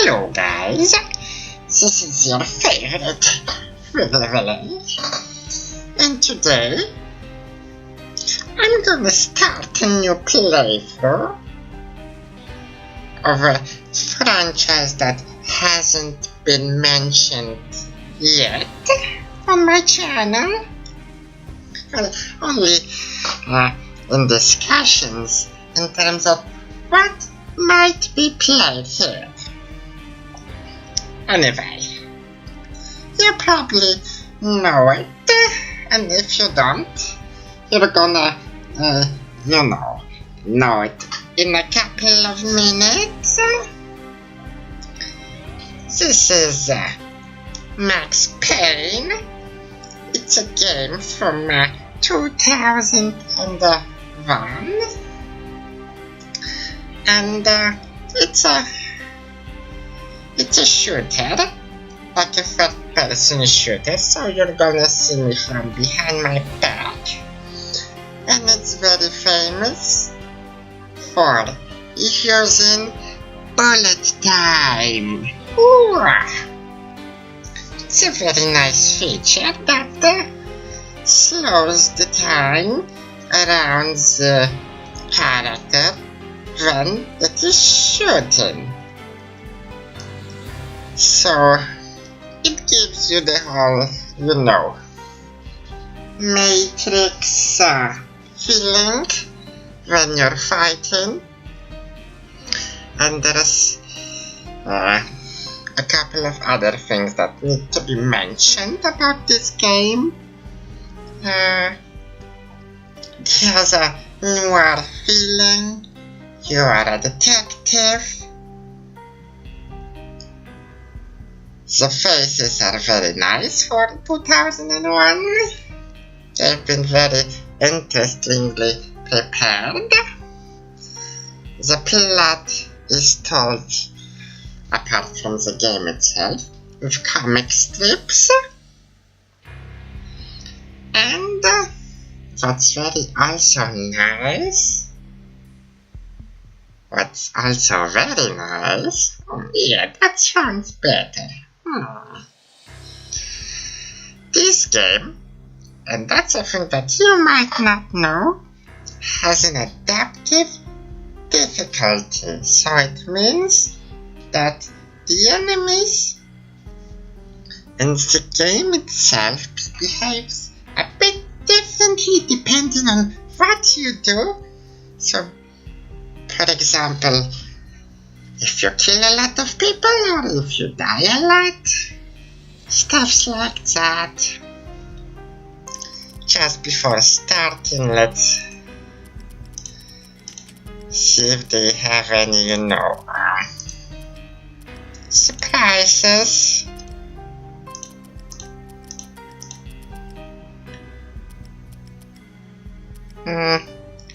Hello guys, this is your favorite Wiggly Willy, and today I'm gonna start a new playthrough of a franchise that hasn't been mentioned yet on my channel. Well, only in discussions in terms of what might be played here. Anyway, you probably know it, and if you don't, you're gonna, know it in a couple of minutes. This is Max Payne. It's a game from 2001, and it's a shooter, like a third-person shooter, so you're gonna see me from behind my back, and it's very famous for if you're in bullet time. Ooh. It's a very nice feature that slows the time around the character when it is shooting. So it gives you the whole, Matrix feeling when you're fighting. And there's a couple of other things that need to be mentioned about this game. It has a noir feeling. You are a detective. The faces are very nice for 2001. They've been very interestingly prepared. The plot is told, apart from the game itself, with comic strips. And what's very nice, yeah, that sounds better. This game, and that's a thing that you might not know, has an adaptive difficulty. So it means that the enemies and the game itself behaves a bit differently depending on what you do. So, for example, if you kill a lot of people or if you die a lot, stuff like that. Just before starting, let's see if they have any, surprises.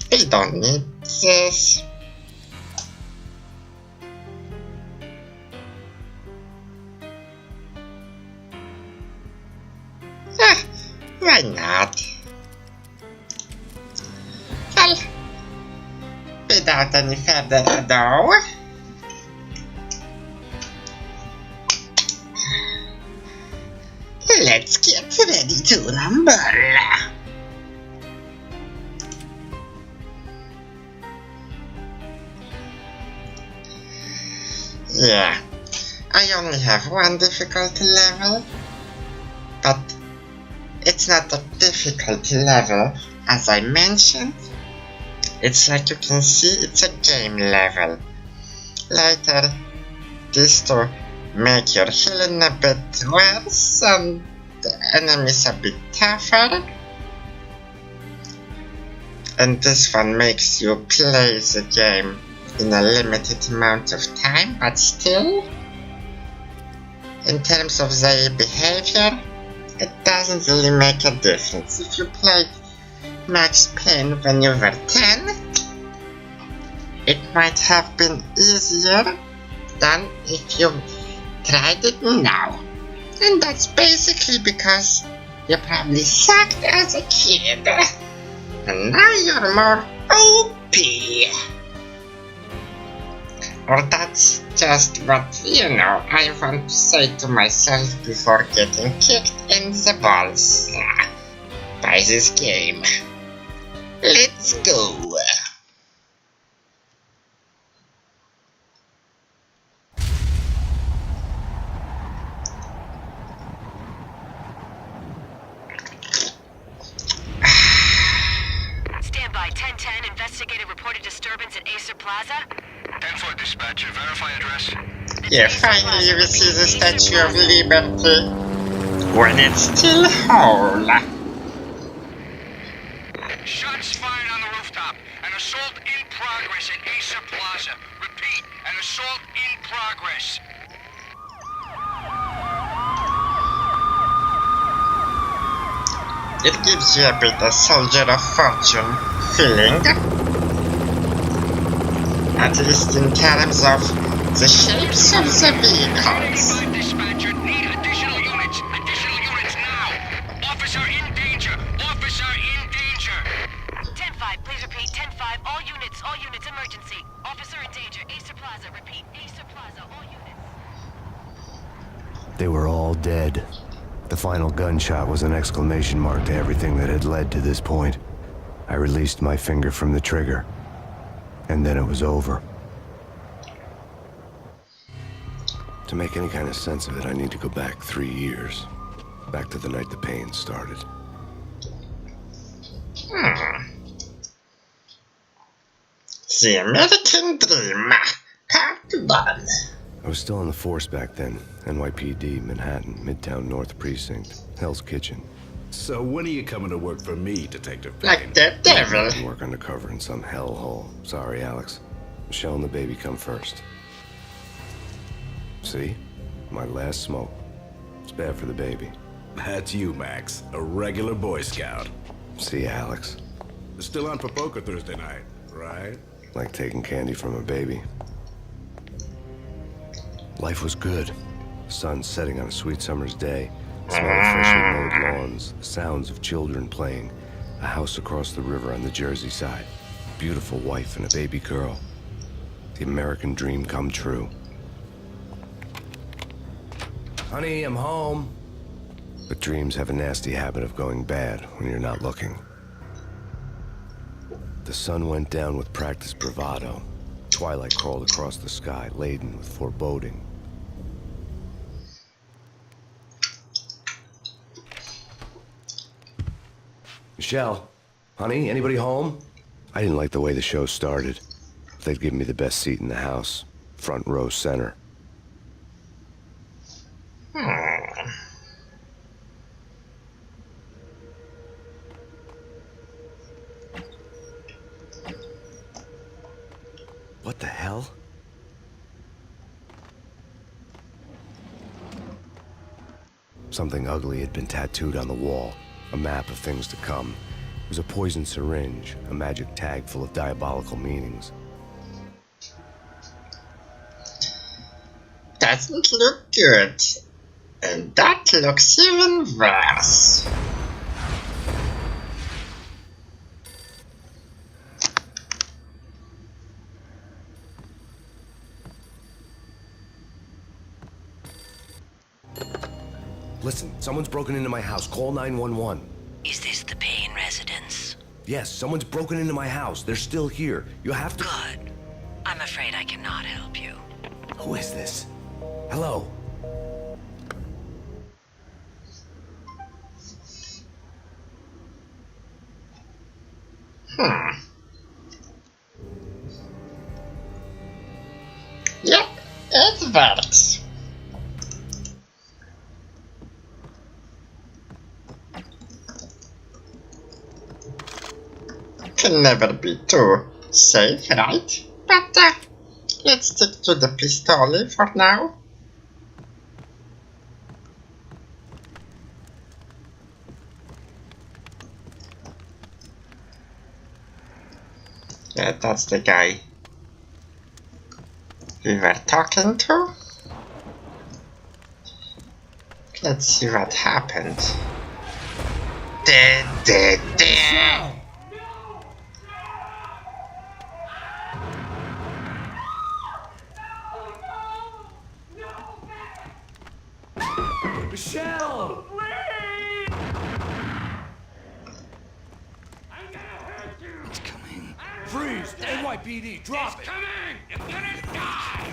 We don't need this. Why not? Well, without any further ado, let's get ready to rumble. Yeah, I only have one difficulty level, but it's not a difficulty level, as I mentioned. It's like you can see, it's a game level. Later, this to make your healing a bit worse and the enemies a bit tougher. And this one makes you play the game in a limited amount of time, but still, in terms of their behavior, it doesn't really make a difference. If you played Max Payne when you were 10, it might have been easier than if you tried it now. And that's basically because you probably sucked as a kid, and now you're more OP. Or that's just what, I want to say to myself before getting kicked in the balls by this game. Let's go! Standby 1010, investigated reported disturbance at Acer Plaza. 10-4 dispatcher, verify address. Yeah, finally we see the Statue of Liberty when it's still whole. Shots fired on the rooftop. An assault in progress at Acer Plaza. Repeat, an assault in progress. It gives you a bit of Soldier of Fortune feeling. At least in terms of the shapes of the vehicles. 85 dispatcher, need additional units. Additional units now. Officer in danger. Officer in danger. 10-5, please repeat. 10-5, all units, emergency. Officer in danger, Acer Plaza, repeat. Acer Plaza, all units. They were all dead. The final gunshot was an exclamation mark to everything that had led to this point. I released my finger from the trigger, and then it was over. To make any kind of sense of it, I need to go back 3 years. Back to the night the pain started. The American Dream, Part 1. I was still on the force back then. NYPD, Manhattan, Midtown North Precinct, Hell's Kitchen. So when are you coming to work for me, Detective Payne? Like the devil. I work undercover in some hellhole. Sorry, Alex. Michelle and the baby come first. See? My last smoke. It's bad for the baby. That's you, Max. A regular Boy Scout. See, Alex? Still on for poker Thursday night, right? Like taking candy from a baby. Life was good. Sun setting on a sweet summer's day. The smell of freshly mowed lawns. The sounds of children playing. A house across the river on the Jersey side. Beautiful wife and a baby girl. The American dream come true. Honey, I'm home. But dreams have a nasty habit of going bad when you're not looking. The sun went down with practiced bravado. Twilight crawled across the sky, laden with foreboding. Michelle, honey, anybody home? I didn't like the way the show started. They'd give me the best seat in the house, front row center. What the hell? Something ugly had been tattooed on the wall. A map of things to come. It was a poison syringe, a magic tag full of diabolical meanings. Doesn't look good. And that looks even worse. Listen, someone's broken into my house. Call 911. Is this the Payne residence? Yes, someone's broken into my house. They're still here. You have to... Good. I'm afraid I cannot help you. Who is this? Hello? Yep, it works. Can never be too safe, right? But let's stick to the pistol for now. Yeah, that's the guy we were talking to. Let's see what happened. Michelle! It's coming. Freeze! NYPD, drop it! Coming! You're gonna die!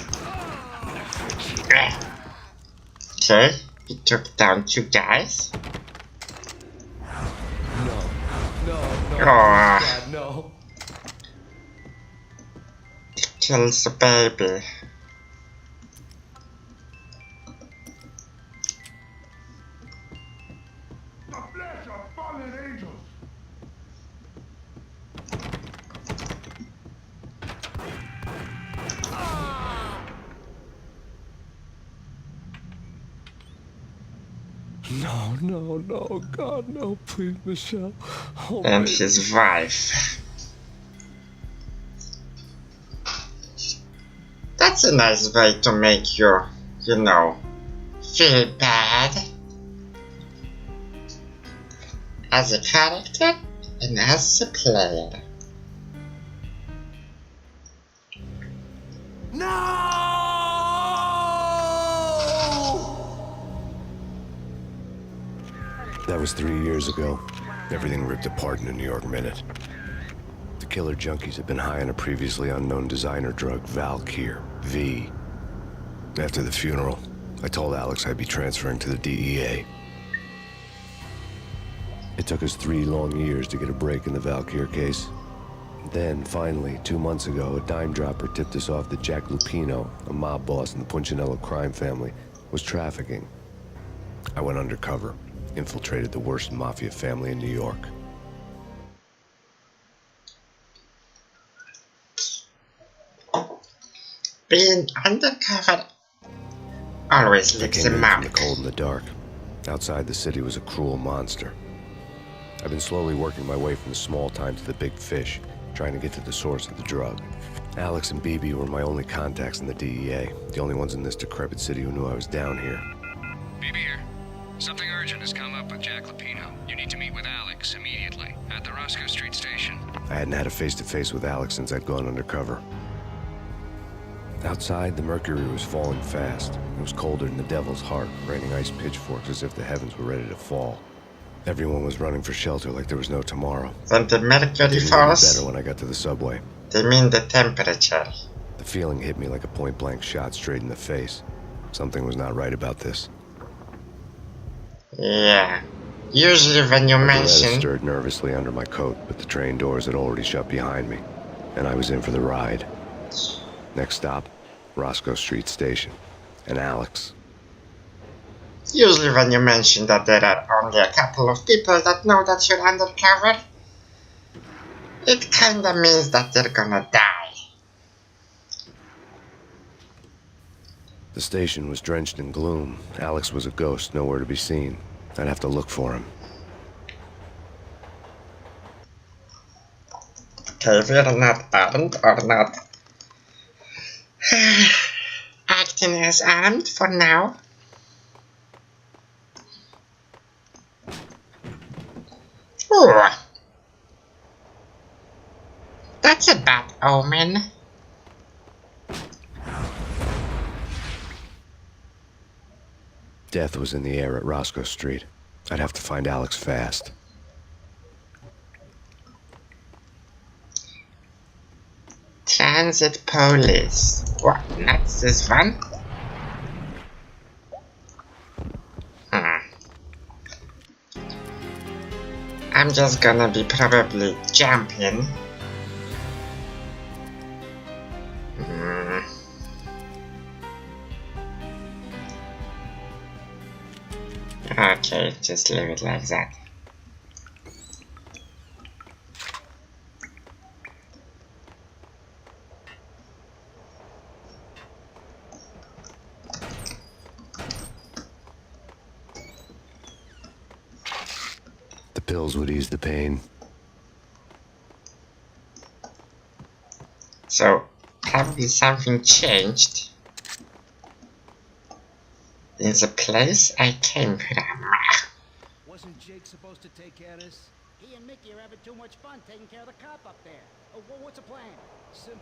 Okay, he took down 2 guys. No, Oh, please, God, no. kills the baby. The flesh of fallen angels! No, God, no, please, Michelle. Oh, And baby. his wife. That's a nice way to make you, you know, feel bad. As a character and as a player. That was 3 years ago. Everything ripped apart in a New York minute. The killer junkies had been high on a previously unknown designer drug, Valkyr, V. After the funeral, I told Alex I'd be transferring to the DEA. It took us 3 long years to get a break in the Valkyr case. Then, finally, 2 months ago, a dime dropper tipped us off that Jack Lupino, a mob boss in the Punchinello crime family, was trafficking. I went undercover, infiltrated the worst mafia family in New York. Being undercover always I leaves came a in from mark. the cold and the dark. Outside the city was a cruel monster. I've been slowly working my way from the small time to the big fish, trying to get to the source of the drug. Alex and BB were my only contacts in the DEA, the only ones in this decrepit city who knew I was down here. BB here. Something urgent has come up with Jack Lupino. You need to meet with Alex immediately at the Roscoe Street station. I hadn't had a face-to-face with Alex since I'd gone undercover. Outside, the mercury was falling fast. It was colder than the devil's heart, raining ice pitchforks as if the heavens were ready to fall. Everyone was running for shelter like there was no tomorrow. When the mercury Didn't get any falls, better when I got to the subway. they mean the temperature. The feeling hit me like a point-blank shot straight in the face. Something was not right about this. Yeah. Usually when you Beretta mention... stirred nervously under my coat, but the train doors had already shut behind me, and I was in for the ride. Next stop, Roscoe Street Station. And Alex. Usually when you mention that there are only a couple of people that know that you're undercover, it kinda means that they're gonna die. The station was drenched in gloom. Alex was a ghost, nowhere to be seen. I'd have to look for him. Okay, we're not armed or not acting as armed for now. Ooh. That's a bad omen. Death was in the air at Roscoe Street. I'd have to find Alex fast. Transit police. What? Not this one? I'm just gonna be probably jumping. Okay, just leave it like that. The pills would ease the pain. So, probably something changed in the place I came from. Wasn't Jake supposed to take care of this? He and Mickey are having too much fun taking care of the cop up there. Oh, what's the plan? Simple.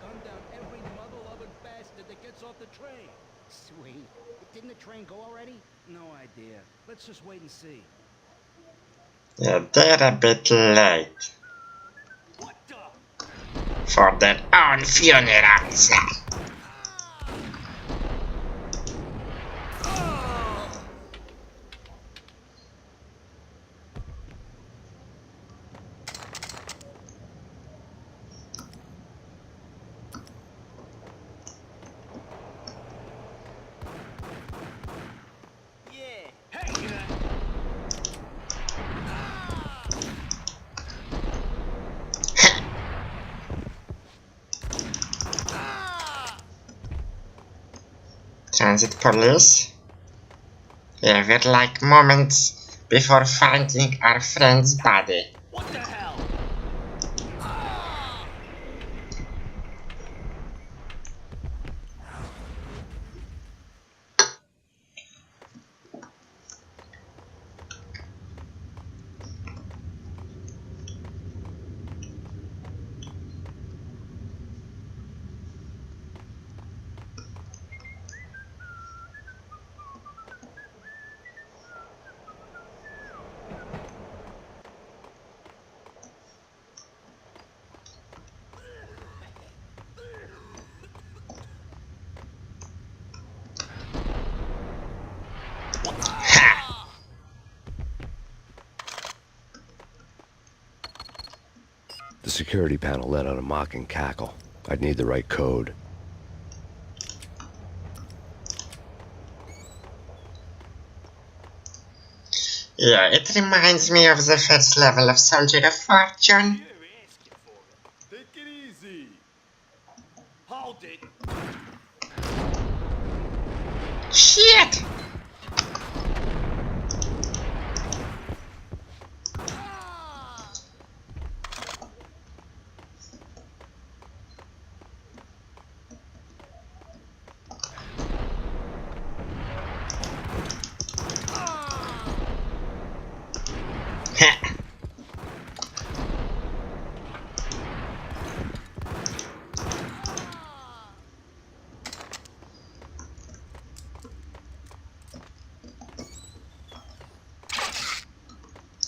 Gun down every mother-loving bastard that gets off the train. Sweet. didn't the train go already? No idea. Let's just wait and see. Yeah, they're a bit late What the? for their own funerals. Transit police. Yeah, we're like moments before finding our friend's body. What the hell? The security panel let out a mocking cackle. I'd need the right code. Yeah, it reminds me of the first level of Soldier of Fortune. Take it easy. Hold it. Shit!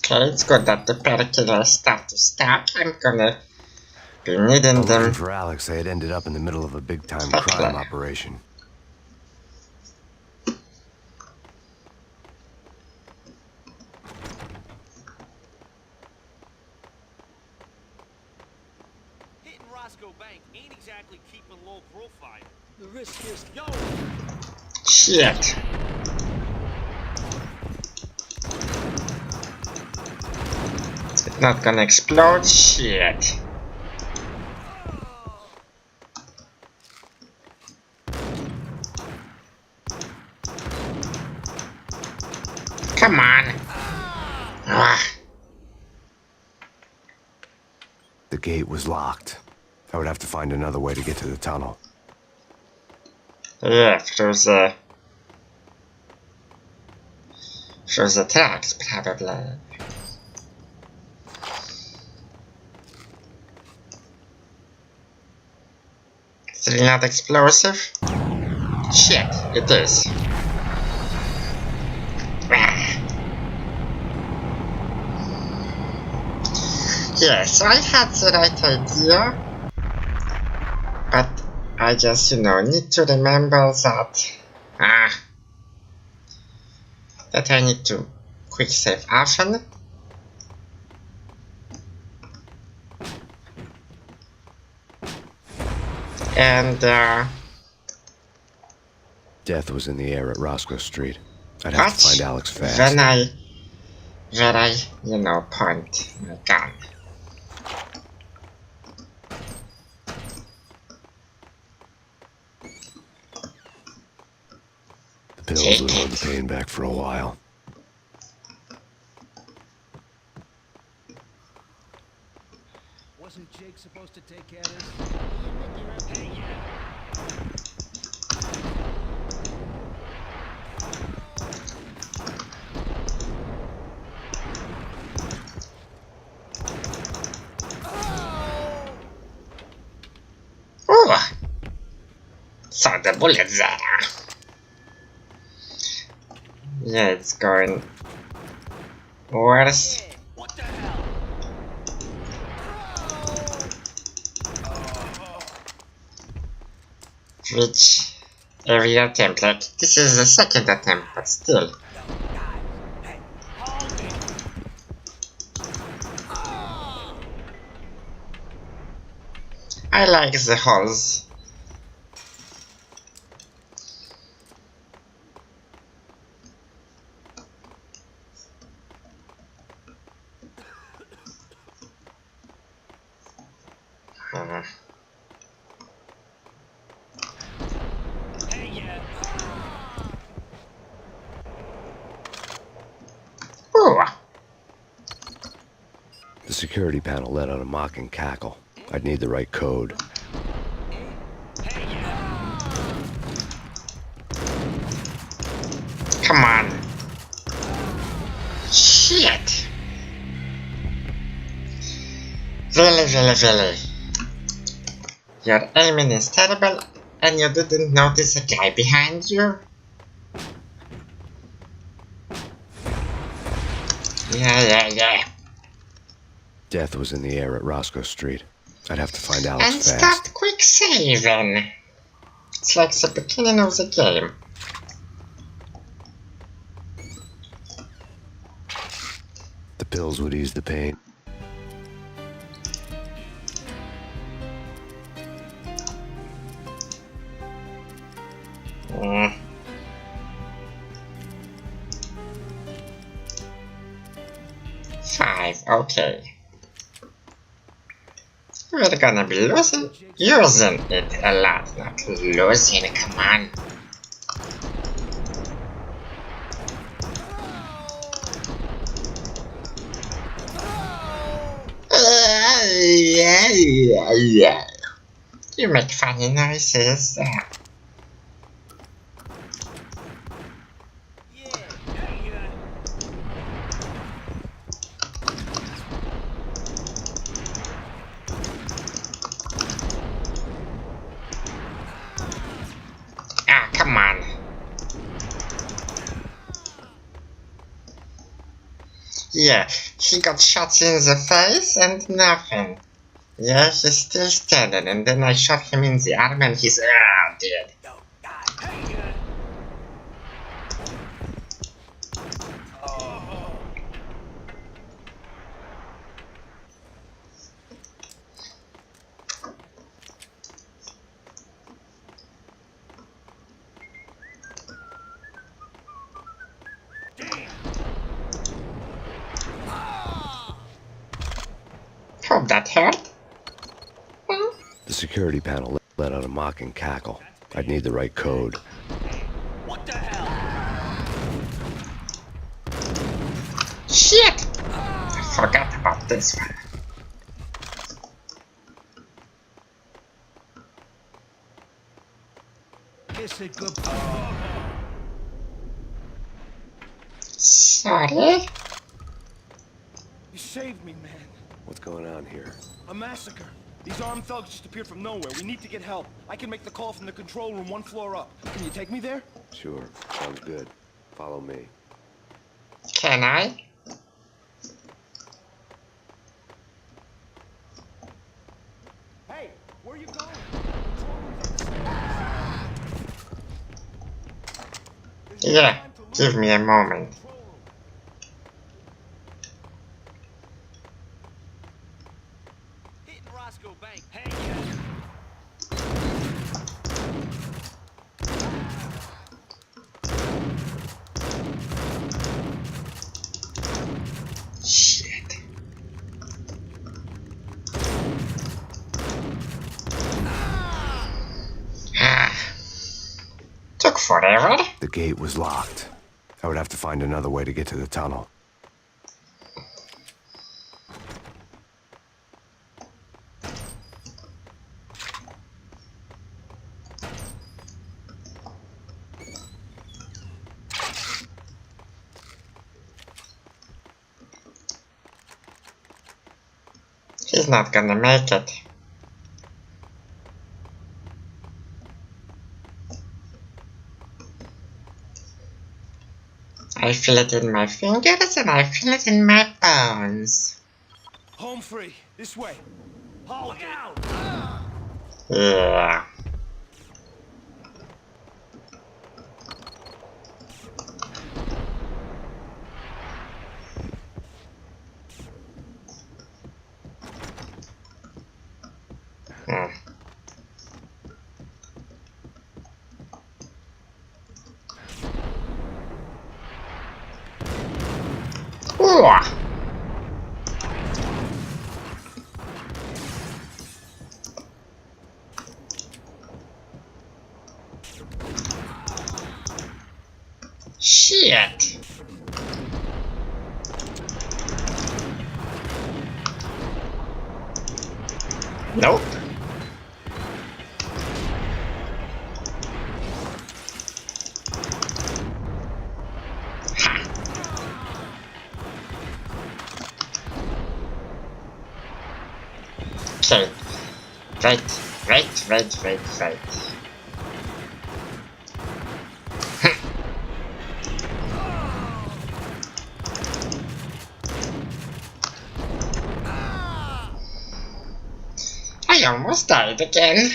Okay, it's good that the painkillers start to stack. I'm gonna be needing them. Looking for Alex, they had ended up in the middle of a big-time crime operation. Hitting Roscoe Bank ain't exactly keeping low profile. The risk is yo. Shit. It's not gonna explode. Shit. Come on. Ah. The gate was locked. I would have to find another way to get to the tunnel. Yeah, through the tracks, probably. Still not explosive? Shit, it is. Yeah, so I had the right idea, but I just, need to remember that, that I need to quick save often. And, Death was in the air at Roscoe Street. I'd have to find Alex fast. When I, point my gun. The pills would hold the pain back for a while. Wasn't Jake supposed to take care of this? Hey, yeah. Saw the bullet there. Yeah, it's going worse. What the hell? Which every attempt, like this is the second attempt, but still. I like the holes. Ooh. The security panel let out a mocking cackle. I'd need the right code. Come on. Shit. Really. Your aiming is terrible and you didn't notice a guy behind you? Yeah. Death was in the air at Roscoe Street. I'd have to find Alex And fast. start quick saving. It's like the beginning of the game. The pills would ease the pain. Five, okay. We're gonna be using it a lot, not losing, come on. You make funny noises. Ah, come on. Yeah, he got shot in the face and nothing. Yeah, he's still standing, and then I shot him in the arm and he's dead. Hope that hurt. The security panel let out a mocking cackle. I'd need the right code. What the hell? Shit! I forgot about this one. It's a good. Sorry. You saved me, man. What's going on here? A massacre. These armed thugs just appeared from nowhere. We need to get help. I can make the call from the control room one floor up. Can you take me there? Sure, sounds good. Follow me. Can I? Hey, where are you going? Yeah, give me a moment. Hitting Roscoe Bank. Shit. Took forever. The gate was locked. I would have to find another way to get to the tunnel. He's not gonna make it. I feel it in my fingers and I feel it in my bones. Home free. This way. Hold out. Yeah. Ooh. Shit. Nope. Okay. Right. I almost died again.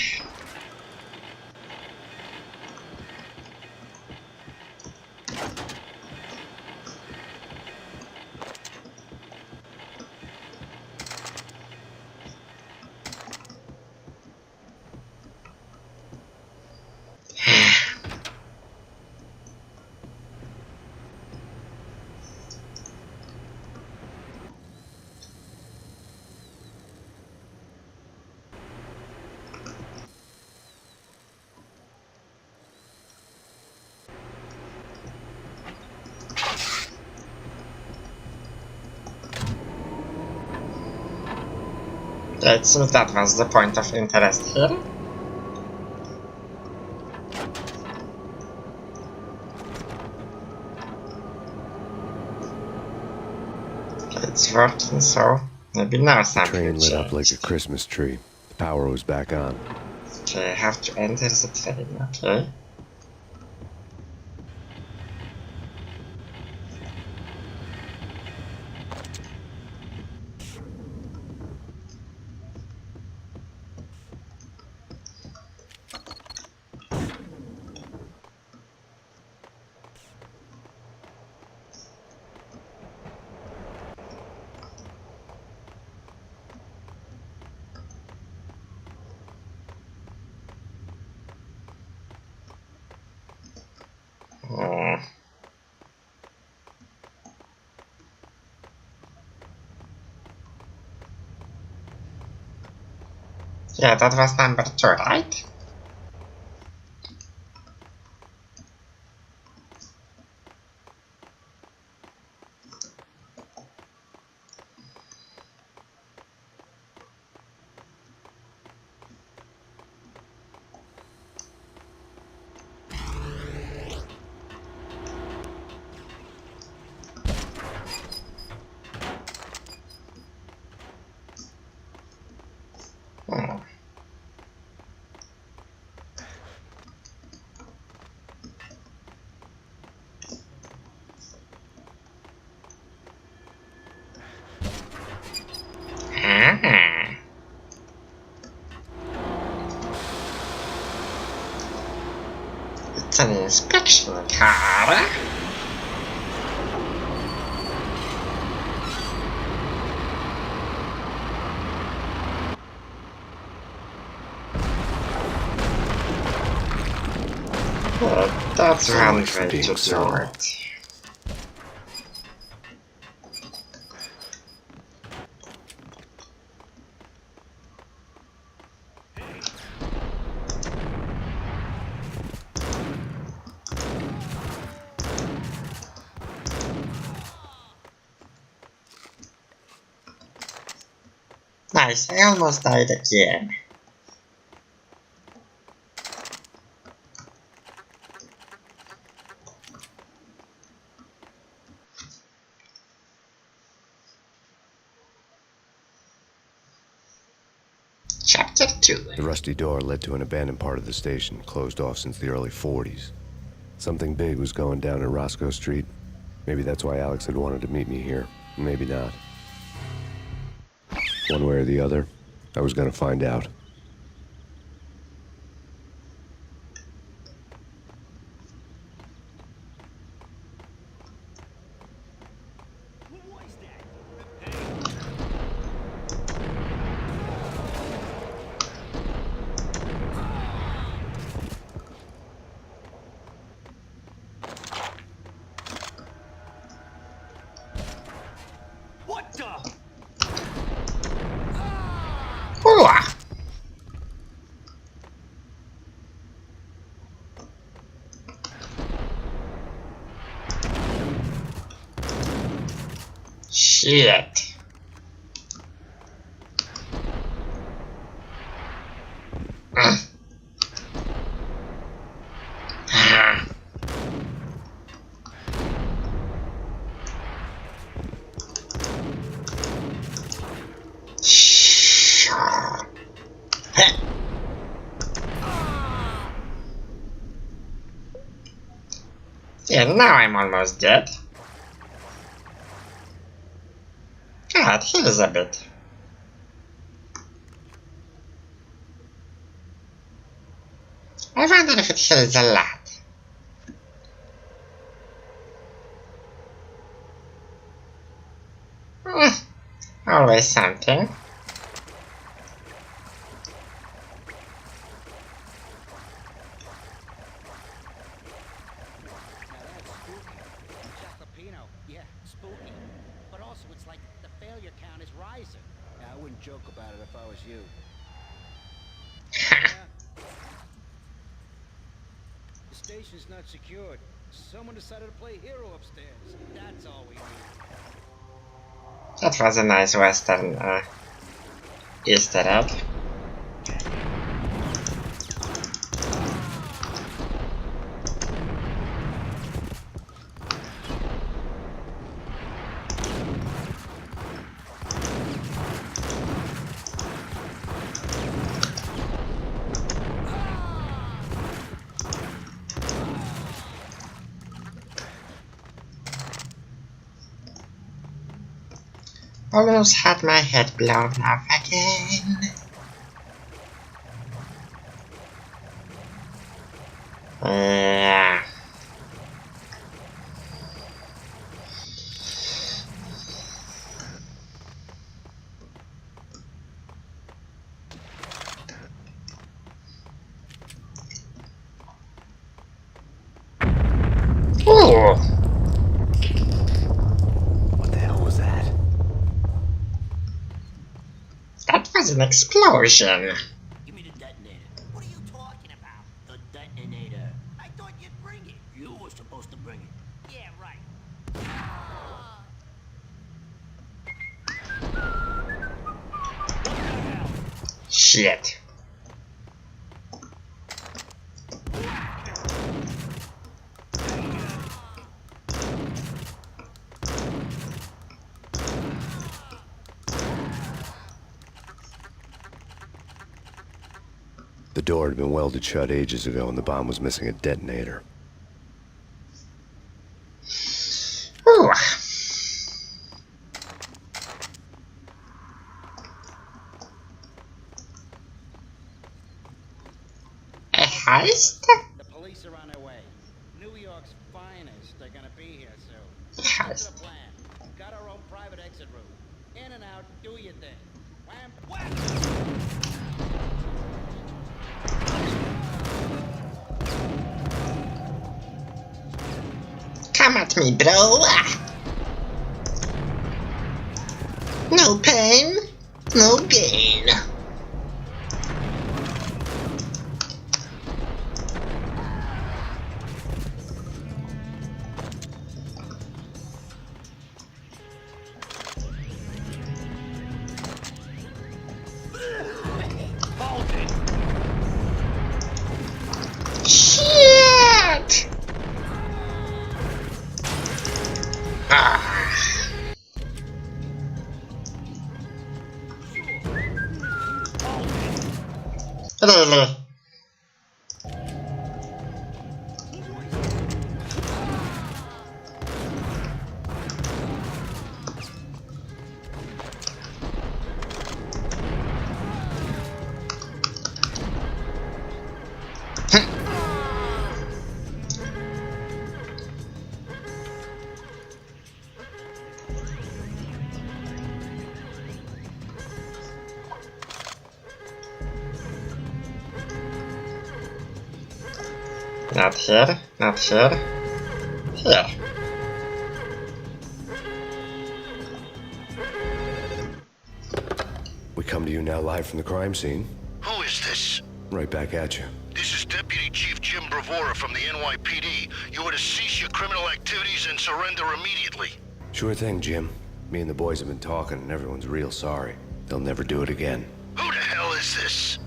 It seems that was the point of interest here. It's working, so maybe now The something train lit up like a changed. Christmas tree. The power was back on. Okay, I have to enter the train, okay? Yeah, that was number 2, right? It's an inspection car. That's one way to do it. Nice, I almost died again. Chapter 2. The rusty door led to an abandoned part of the station, closed off since the early 40s. Something big was going down in Roscoe Street. Maybe that's why Alex had wanted to meet me here. Maybe not. One way or the other, I was gonna find out. Ooh. Shit. Yeah, now I'm almost dead. God, here's a bit. I wonder if it heals a lot. Always something. Yeah, spooky. But also, it's like the failure count is rising. I wouldn't joke about it if I was you. Yeah. The station's not secured. Someone decided to play hero upstairs. That's all we need. That was a nice Western Easter egg. Almost had my head blown off again. Yeah. Ooh. What the hell was that? That was an explosion. Give me the detonator. What are you talking about? The detonator. I thought you'd bring it. You were supposed to bring it. Yeah, right. Shit. The door had been welded shut ages ago and the bomb was missing a detonator. Ooh. A heist? The police are on their way. New York's finest are gonna be here soon. Heist. What's the plan? Got our own private exit route. In and out, do your thing. Wham, wham! Come at me, bro. No pain, no gain. Shit! Really? Not here, not here. Here. We come to you now live from the crime scene. Who is this? Right back at you. This is Deputy Chief Jim Bravura from the NYPD. You are to cease your criminal activities and surrender immediately. Sure thing, Jim. Me and the boys have been talking, and everyone's real sorry. They'll never do it again. Who the hell is this?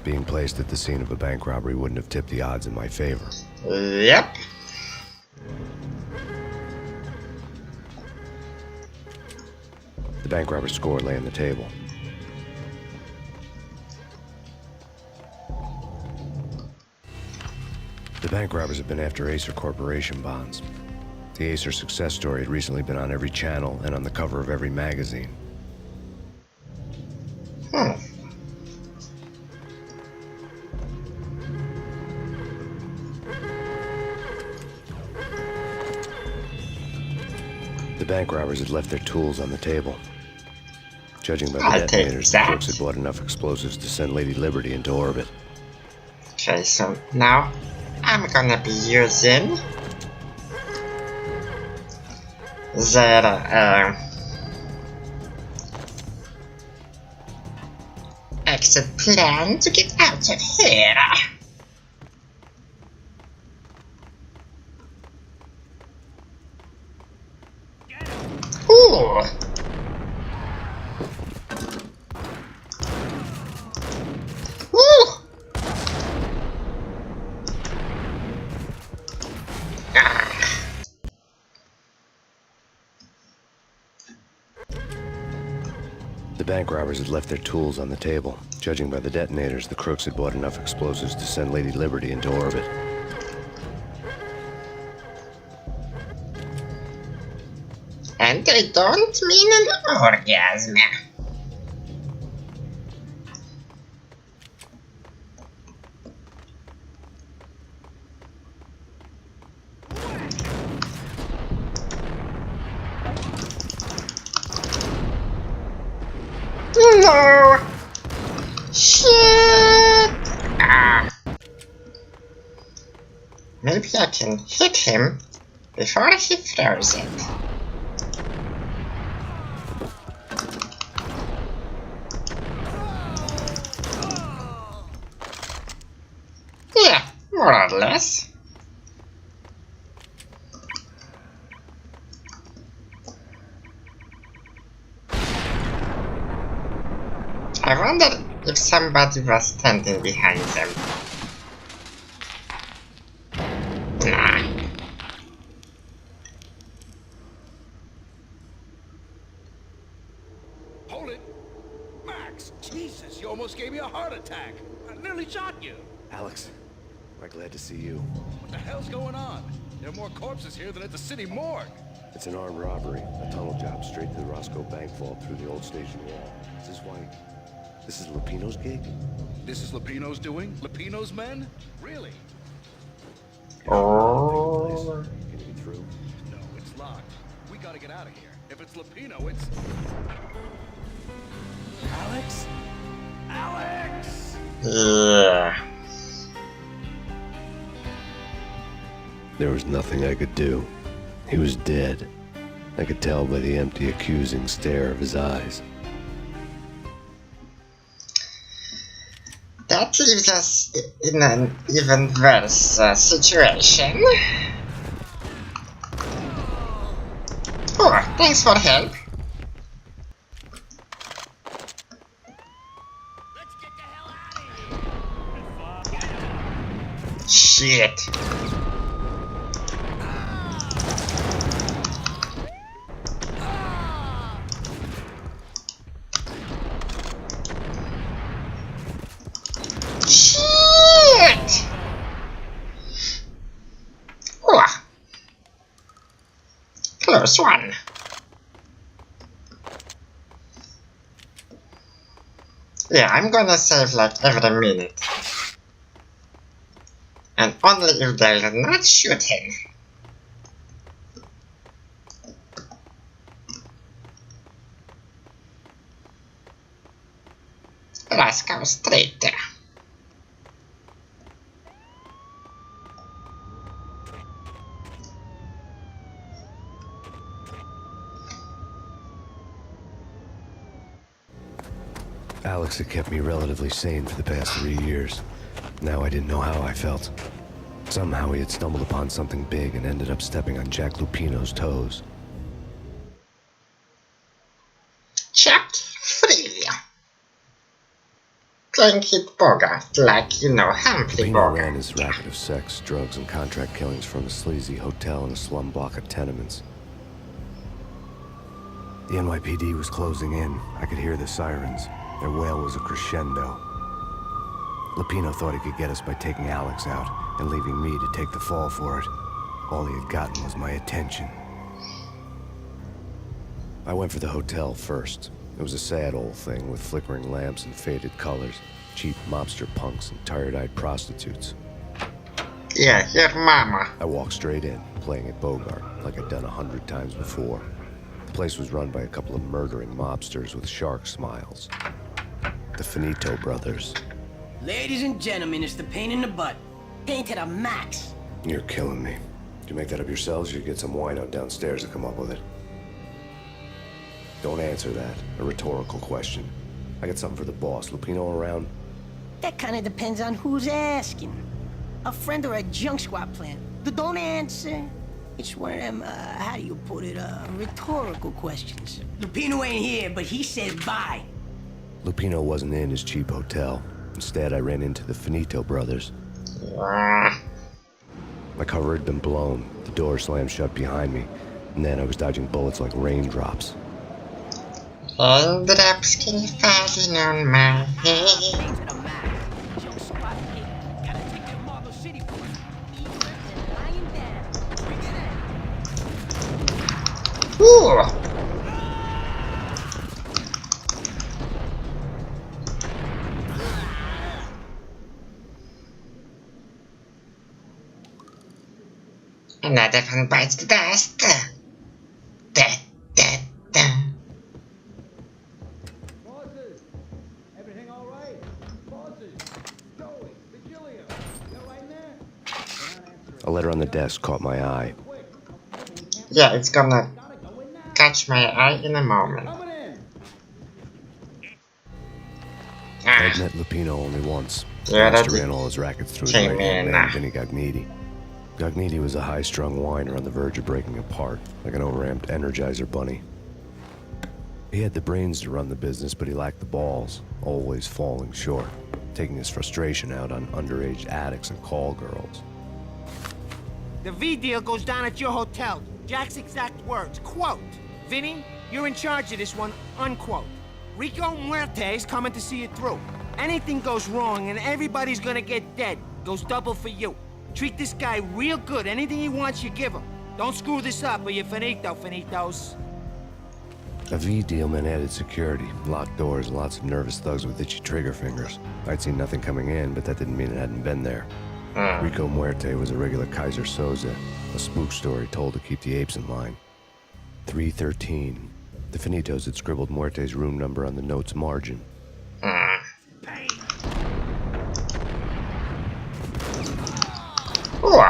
Being placed at the scene of a bank robbery wouldn't have tipped the odds in my favor. Yep. The bank robber's score lay on the table. The bank robbers have been after Acer Corporation bonds. The Acer success story had recently been on every channel and on the cover of every magazine. The bank robbers had left their tools on the table. Judging by the detonators, the crooks had bought enough explosives to send Lady Liberty into orbit. Okay, so now I'm gonna be using the exit plan to get out of here. Ooh. Ooh. The bank robbers had left their tools on the table. Judging by the detonators, the crooks had bought enough explosives to send Lady Liberty into orbit. And they don't mean an orgasm. No! Shit! Maybe I can hit him before he throws it. Yeah, more or less. I wonder if somebody was standing behind them. Nah. Hold it! Max! Jesus, you almost gave me a heart attack! I nearly shot you! Alex, we're glad to see you. What the hell's going on? There are more corpses here than at the city morgue! It's an armed robbery, a tunnel job straight to the Roscoe bank vault through the old station wall. This is Lupino's gig? This is Lupino's doing? Lupino's men? Really? Oh. Can you get through? No, it's locked. We gotta get out of here. If it's Lupino, it's... Alex? Alex! Yeah. There was nothing I could do. He was dead. I could tell by the empty, accusing stare of his eyes. That leaves us in an even worse situation. Oh, thanks for help. Let's get the hell out of here! Shit. Shit! Oh. Close one. Yeah, I'm gonna save like every minute. And only if they're not shooting. Roscoe straight there. Alex had kept me relatively sane for the past 3 years. Now I didn't know how I felt. Somehow he had stumbled upon something big and ended up stepping on Jack Lupino's toes. Chapter 3. Playing Kid Bogart like, you know, Humphrey Lupino Bogart. ran his racket of sex, drugs, and contract killings from a sleazy hotel in a slum block of tenements. The NYPD was closing in. I could hear the sirens. Their wail was a crescendo. Lupino thought he could get us by taking Alex out and leaving me to take the fall for it. All he had gotten was my attention. I went for the hotel first. It was a sad old thing with flickering lamps and faded colors, cheap mobster punks and tired-eyed prostitutes. Yeah, your mama. I walked straight in, playing at Bogart, like I'd done 100 times before. The place was run by a couple of murdering mobsters with shark smiles. The Finito brothers. Ladies and gentlemen, it's the pain in the butt. Pain to the max. You're killing me. Did you make that up yourselves, or you get some wino downstairs to come up with it? Don't answer that. A rhetorical question. I got something for the boss. Lupino around? That kind of depends on who's asking. A friend or a junk squad plan. Don't answer. It's one of them, how do you put it, rhetorical questions. Lupino ain't here, but he says bye. Lupino wasn't in his cheap hotel. Instead, I ran into the Finito brothers. My cover had been blown. The door slammed shut behind me. And then I was dodging bullets like raindrops. Raindrops keep falling on my head. Ooh. Another one bites the dust. Da, da, da. Bosses, everything all right? Bosses, Joey, Virgilio, you right there? A letter on the desk caught my eye. Yeah, it's gonna catch my eye in a moment. I'd met Lupino only once. Yeah, Master ran all his rackets through his came right-hand in, man, Vinny Gagniti. Gagniti was a high-strung whiner on the verge of breaking apart, like an overamped Energizer bunny. He had the brains to run the business, but he lacked the balls, always falling short, taking his frustration out on underage addicts and call girls. The V deal goes down at your hotel. Jack's exact words, quote, "Vinny, you're in charge of this one," unquote. Rico Muerte's coming to see it through. Anything goes wrong and everybody's gonna get dead. Goes double for you. Treat this guy real good. Anything he wants, you give him. Don't screw this up or you're finito, finitos. A V deal meant added security, locked doors, and lots of nervous thugs with itchy trigger fingers. I'd seen nothing coming in, but that didn't mean it hadn't been there. Rico Muerte was a regular Kaiser Soze, a spook story told to keep the apes in line. 313. The Finitos had scribbled Muerte's room number on the note's margin. Ooh.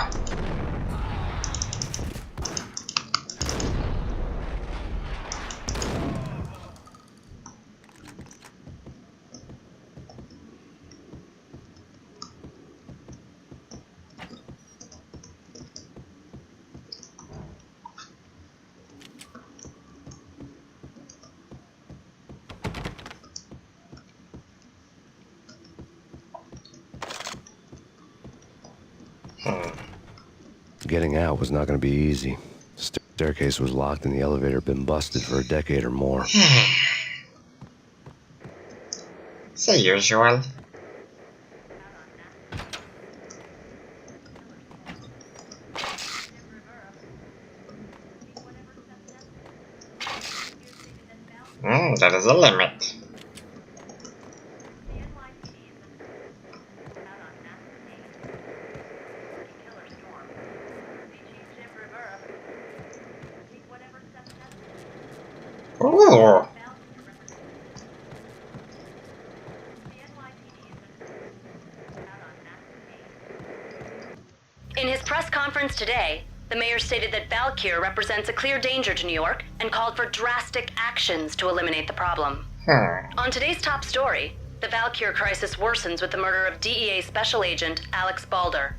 Getting out was not going to be easy. The staircase was locked and the elevator had been busted for a decade or more. It's the usual. That is a limit. Ooh. In his press conference today, the mayor stated that Valkyr represents a clear danger to New York and called for drastic actions to eliminate the problem. On today's top story, the Valkyr crisis worsens with the murder of DEA Special Agent Alex Balder.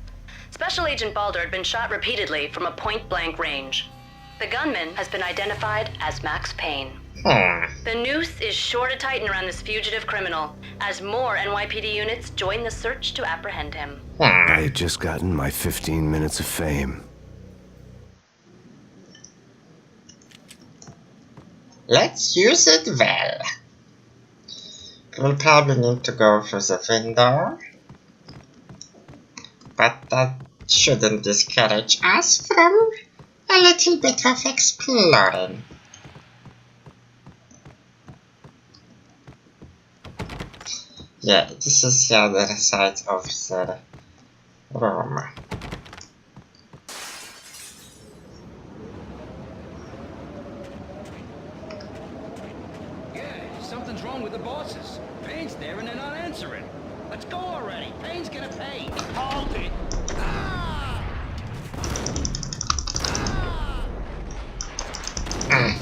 Special Agent Balder had been shot repeatedly from a point-blank range. The gunman has been identified as Max Payne. The noose is sure to tighten around this fugitive criminal as more NYPD units join the search to apprehend him. I had just gotten my 15 minutes of fame. Let's use it well. We'll probably need to go through the window, but that shouldn't discourage us from a little bit of exploring. Yeah, this is the other side of the room. Yeah, something's wrong with the bosses. Payne's there and they're not answering. Let's go already. Payne's gonna pay. Hold it. Ah! Ah!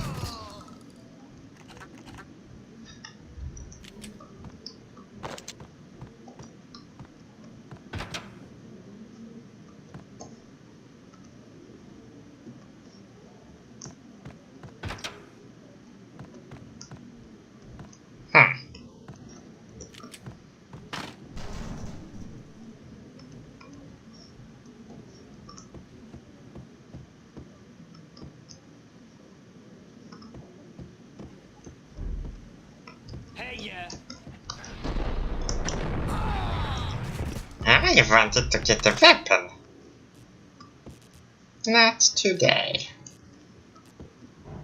I wanted to get a weapon. Not today.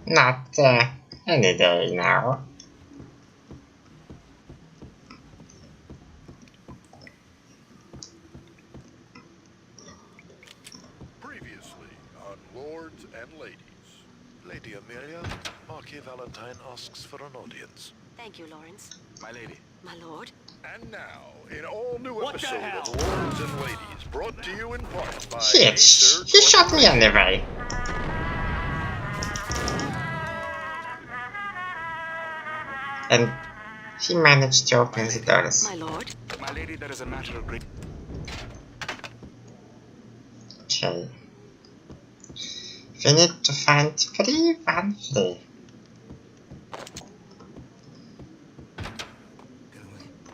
Not any day now. Previously on Lords and Ladies. Lady Amelia, Marquis Valentine asks for an audience. Thank you, Lawrence. My lady. My lord. And now, an all-new What the episode hell? of Lords and Ladies, brought to you in part by Shit, he shot me anyway. And he managed to open the doors. My lord. My lady, there is a matter of great... Okay. We need to find 313.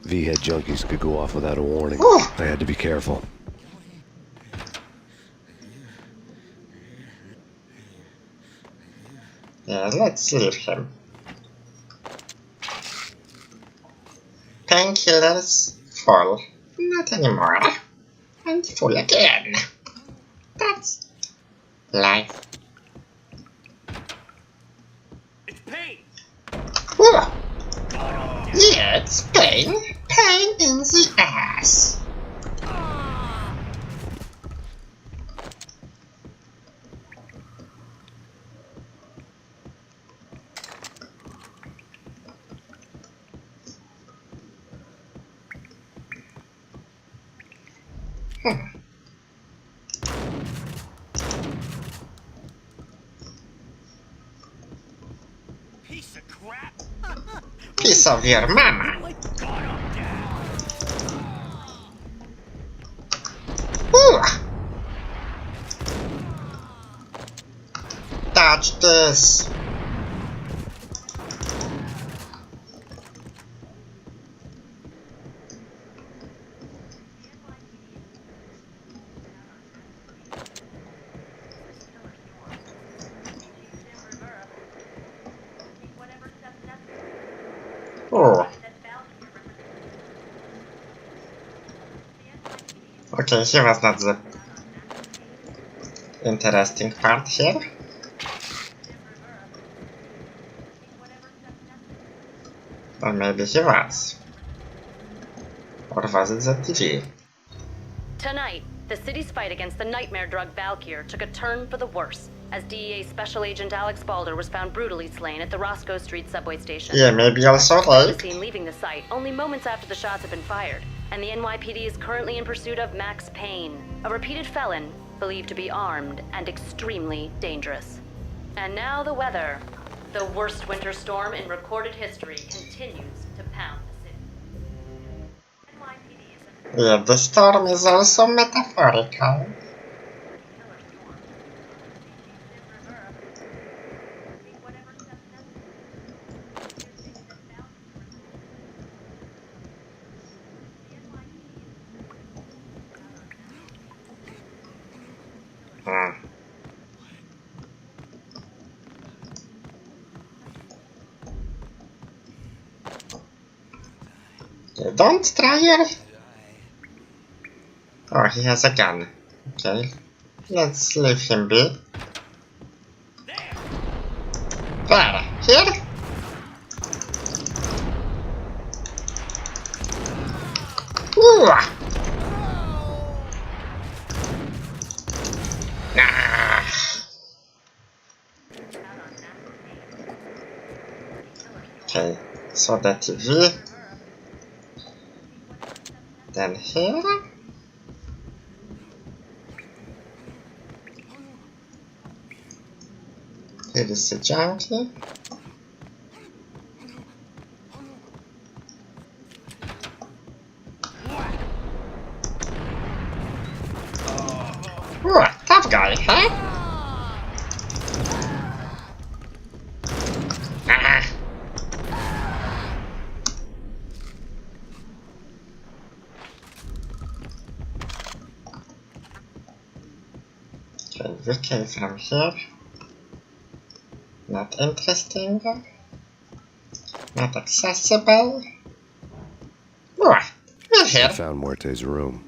V-head junkies could go off without a warning. Ooh. I had to be careful. Yeah, let's leave him. Painkillers full. Not anymore. And full again. That's life. It's Payne. Ooh. Yeah, it's pain. Pain in the ass. Piece of crap. Piece of your mama. Ooh. Dodge this. Oh. Okay, here was not the interesting part here. Or maybe he was. Or was it the TV? Tonight, the city's fight against the nightmare drug Valkyr took a turn for the worse, as DEA Special Agent Alex Balder was found brutally slain at the Roscoe Street subway station. Yeah, maybe also Was like. seen leaving the site only moments after the shots had been fired, and the NYPD is currently in pursuit of Max Payne, a repeated felon believed to be armed and extremely dangerous. And now the weather. The worst winter storm in recorded history continues to pound the city. Yeah, the storm is also metaphorical. Don't try your... Oh, he has a gun. Okay. Let's leave him be. There. Here? Ooh. Ah. Okay, so the TV. Then here. Here is the junkie. Ooh, tough guy, huh? Ah. Okay, we came from here. Not interesting. Not accessible. Ooh, we're here. I found Muerte's room.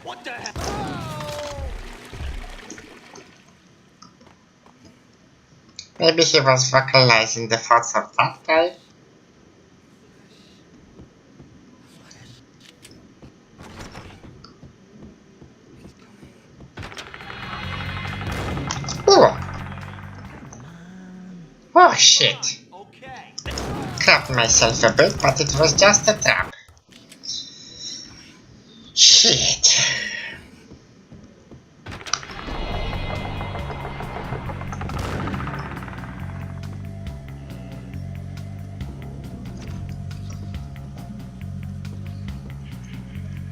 What the hell? Maybe he was vocalizing the thoughts of that guy. Ooh. Oh shit. Crapped myself a bit, but it was just a trap. Shit.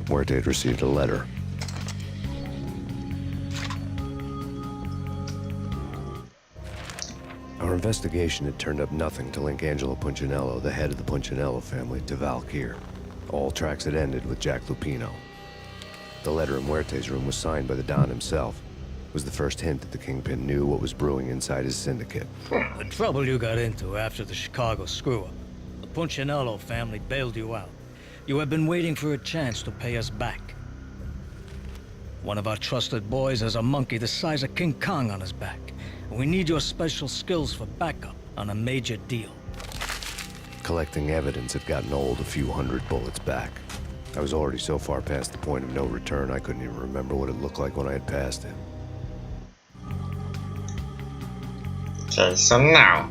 Muerte had received a letter. Our investigation had turned up nothing to link Angelo Punchinello, the head of the Punchinello family, to Valkyr. All tracks had ended with Jack Lupino. The letter in Muerte's room was signed by the Don himself. It was the first hint that the Kingpin knew what was brewing inside his syndicate. The trouble you got into after the Chicago screw-up. The Punchinello family bailed you out. You have been waiting for a chance to pay us back. One of our trusted boys has a monkey the size of King Kong on his back. We need your special skills for backup on a major deal. Collecting evidence had gotten old a few hundred bullets back. I was already so far past the point of no return, I couldn't even remember what it looked like when I had passed it. Okay, so now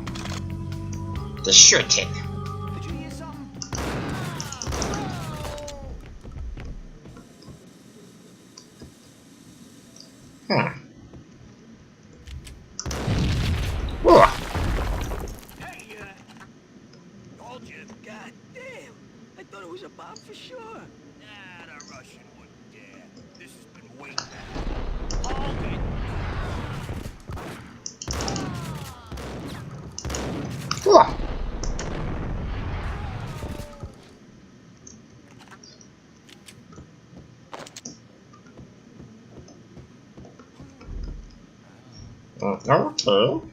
the shooting. Did you hear something? Ooh. Hey, told you. God damn. I thought it was a bomb for sure. Nah, the Russian wouldn't dare. This has been waiting. Hold it. Ooh. Okay.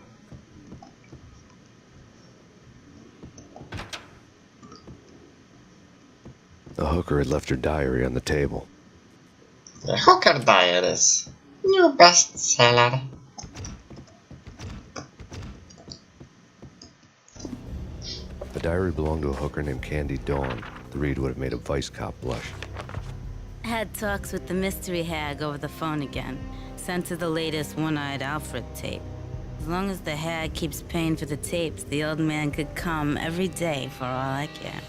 The hooker had left her diary on the table. The Hooker Diaries. New bestseller. The diary belonged to a hooker named Candy Dawn. The read would have made a vice cop blush. Had talks with the mystery hag over the phone again. Sent to the latest One-Eyed Alfred tape. As long as the hag keeps paying for the tapes, the old man could come every day for all I care.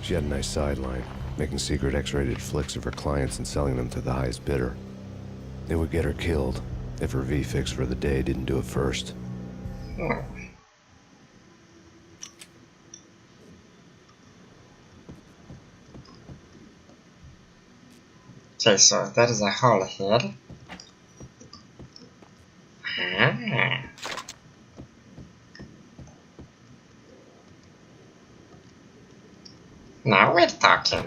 She had a nice sideline, making secret X-rated flicks of her clients and selling them to the highest bidder. It would get her killed if her V-fix for the day didn't do it first. Okay, so there is a hole here. Now we're talking.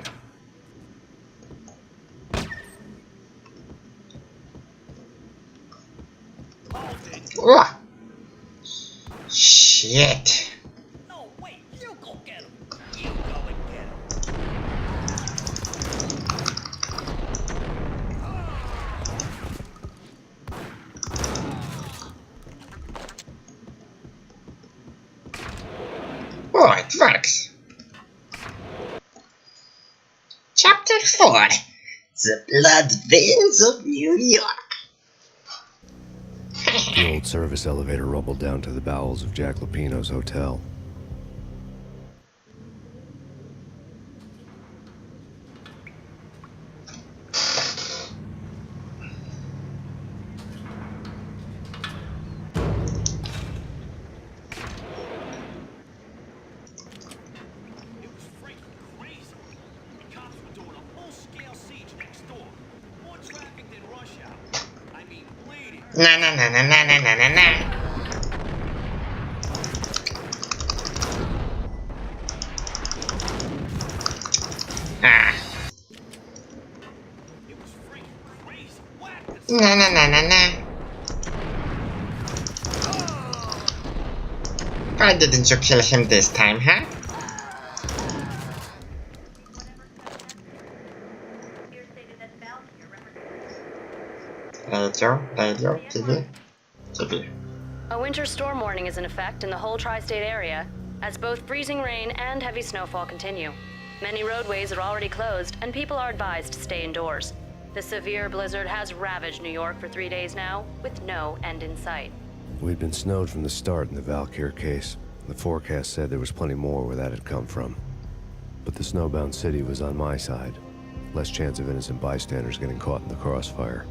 Oh. Shit. No, wait, you go get him. You go and get him. Oh, it works. Chapter 4. The Blood Veins of New York. The old service elevator rumbled down to the bowels of Jack Lupino's hotel. Na na na na na na na na na. Ah. Na na na na na. Why didn't you kill him this time, huh? Radio, TV. A winter storm warning is in effect in the whole tri-state area, as both freezing rain and heavy snowfall continue. Many roadways are already closed, and people are advised to stay indoors. The severe blizzard has ravaged New York for 3 days now, with no end in sight. We'd been snowed from the start in the Valkyr case. The forecast said there was plenty more where that had come from. But the snowbound city was on my side. Less chance of innocent bystanders getting caught in the crossfire.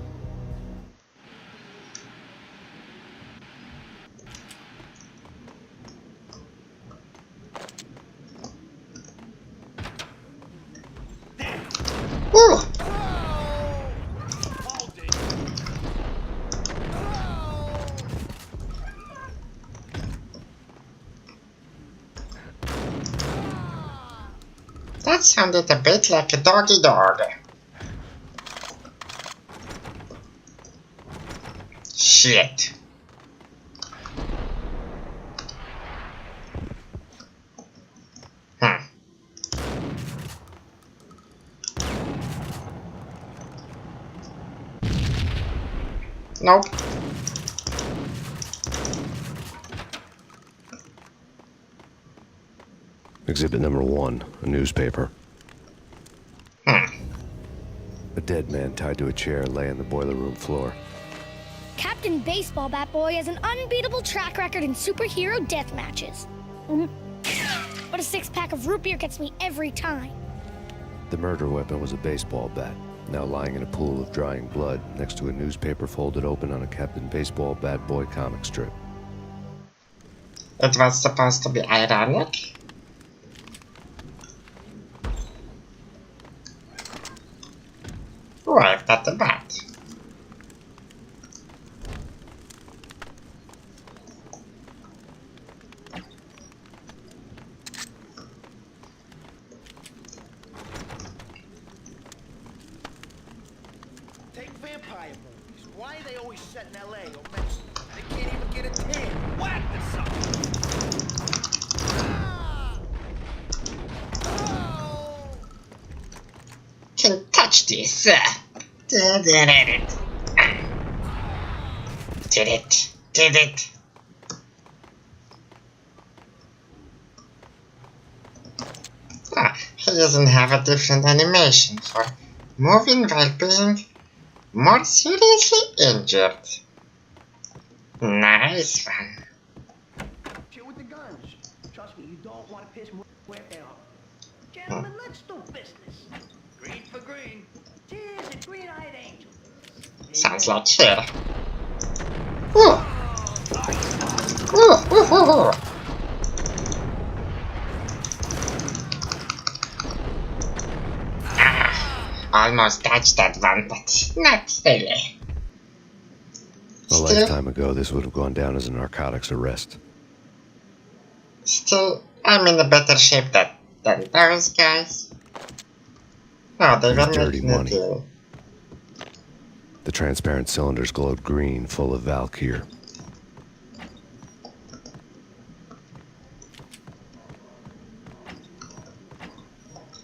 That sounded a bit like a doggy dog. Shit. Nope. Exhibit number 1, a newspaper. A dead man tied to a chair lay on the boiler room floor. Captain Baseball Bat Boy has an unbeatable track record in superhero death matches. But a 6-pack of root beer gets me every time. The murder weapon was a baseball bat, now lying in a pool of drying blood next to a newspaper folded open on a Captain Baseball Bat Boy comic strip. It was supposed to be ironic. Oh, I've got the bat. Take vampire movies. Why are they always set in LA or Mexico? They can't even get a tan. Whack the sucker! Can touch this. Did it. He doesn't have a different animation for moving while being more seriously injured. Nice one. Chill with the guns. Trust me, you don't want to piss Muerte off. Gentlemen, let's do business. Green for green. Cheers and green-eyed angel. Sounds like cheer. Ooh. Ooh, ooh, ooh, ooh. Almost dodged that one, but not really. A lifetime ago, this would have gone down as a narcotics arrest. Still, I'm in a better shape than those guys. No, they were Dirty making a money. deal. The transparent cylinders glowed green, full of Valkyr.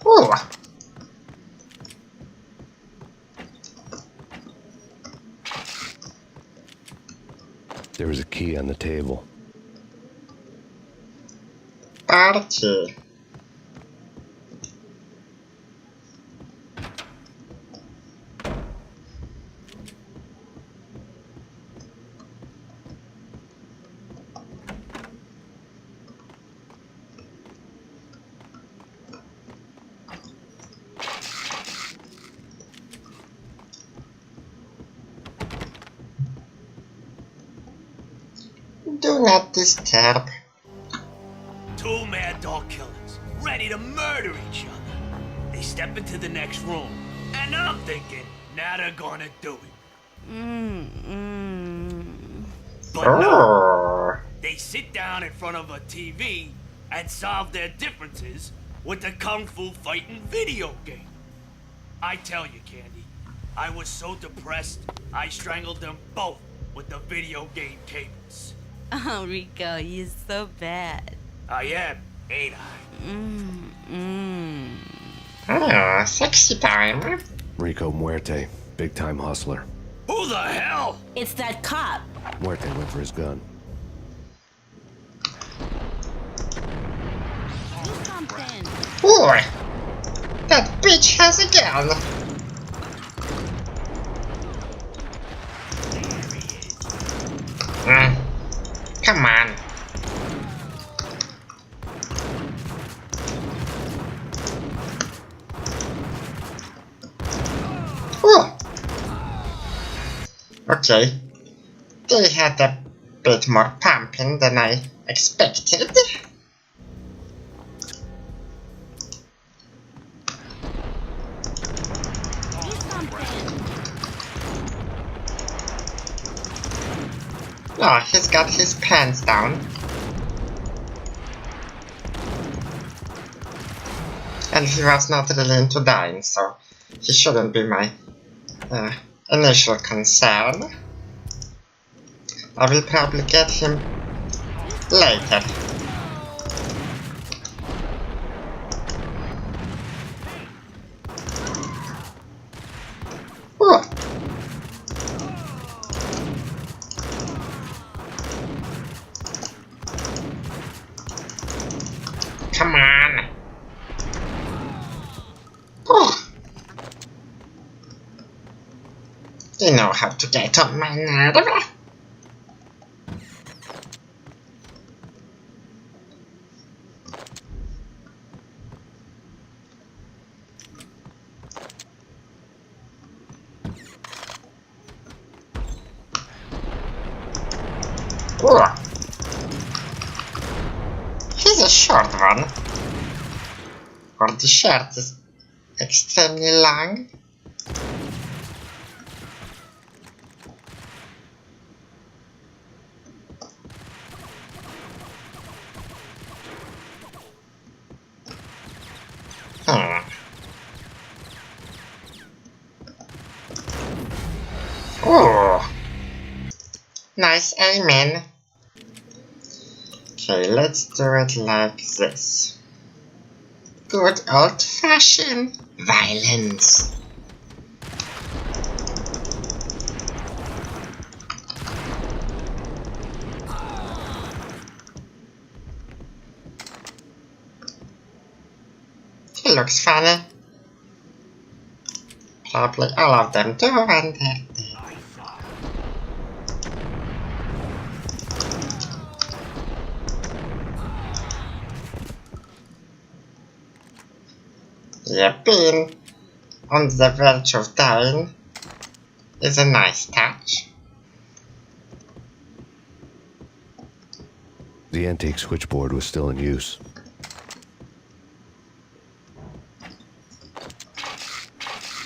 Ooh. There was a key on the table. Party. Do not disturb. Two mad dog killers, ready to murder each other. They step into the next room, and I'm thinking, now they're gonna do it. But no, they sit down in front of a TV and solve their differences with the Kung Fu fighting video game. I tell you, Candy, I was so depressed, I strangled them both with the video game cables. Oh, Rico, you're so bad. I am, ain't I? Oh, sexy time. Rico Muerte, big-time hustler. Who the hell? It's that cop. Muerte went for his gun. Do something. Ooh, that bitch has a gun. Come on. Ooh. Okay. They had a bit more pumping than I expected. Oh, he's got his pants down. And he was not really into dying, so he shouldn't be my initial concern. I will probably get him later. Ooh. Come on. Oh. You know how to get on my nerve. Ooh. He's a short one. Or the shirt is extremely long. Oh, nice aiming. Okay, let's do it like this. Good old-fashioned violence. He looks funny. Probably all of them do, and they're dead. being on the verge of dying is a nice touch. The antique switchboard was still in use.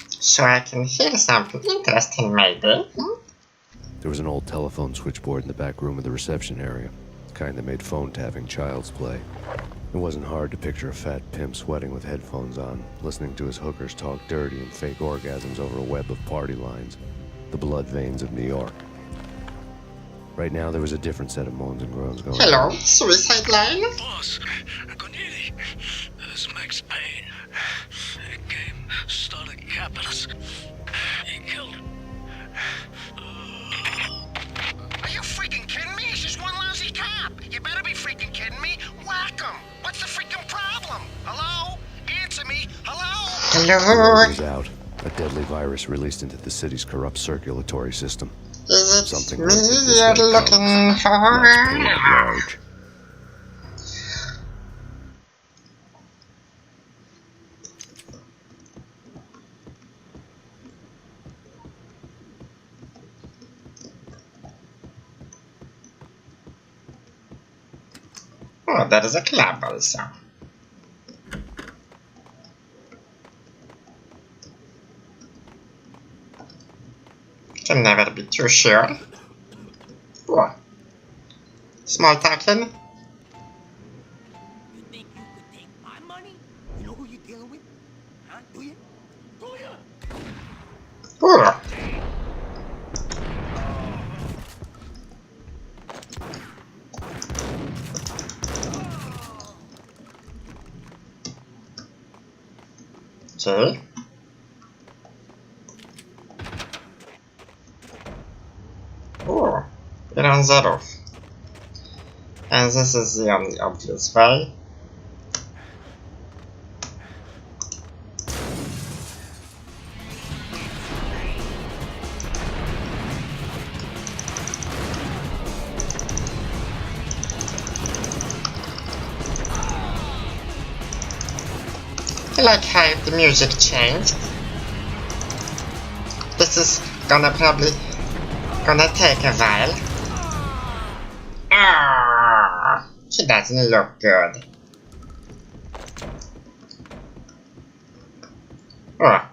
So I can hear something interesting, maybe. There was an old telephone switchboard in the back room of the reception area. The kind that made phone tapping child's play. It wasn't hard to picture a fat pimp sweating with headphones on, listening to his hookers talk dirty and fake orgasms over a web of party lines. The blood veins of New York. Right now, there was a different set of moans and groans going on. Hello, suicide line? Boss, Cornelia, this is Max Payne. He came, started capping us. He killed him. Are you freaking kidding me? He's just one lousy cop. You better be freaking kidding me. Whack him. What's the freaking problem? Hello? Answer me. Hello? The Hello? word was out. A deadly virus released into the city's corrupt circulatory system. Is it Something me like this you're way looking comes. for? Max Payne at large. Oh, there is a club also. Can never be too sure. What? Small talking? You think you could take my money? You know who you're dealing with? Huh? Do you? Do you? Oh. Okay. Oh, it on that off. And this is the only obvious way. I like how the music changed. This is probably gonna take a while. Ah, she doesn't look good. Oh.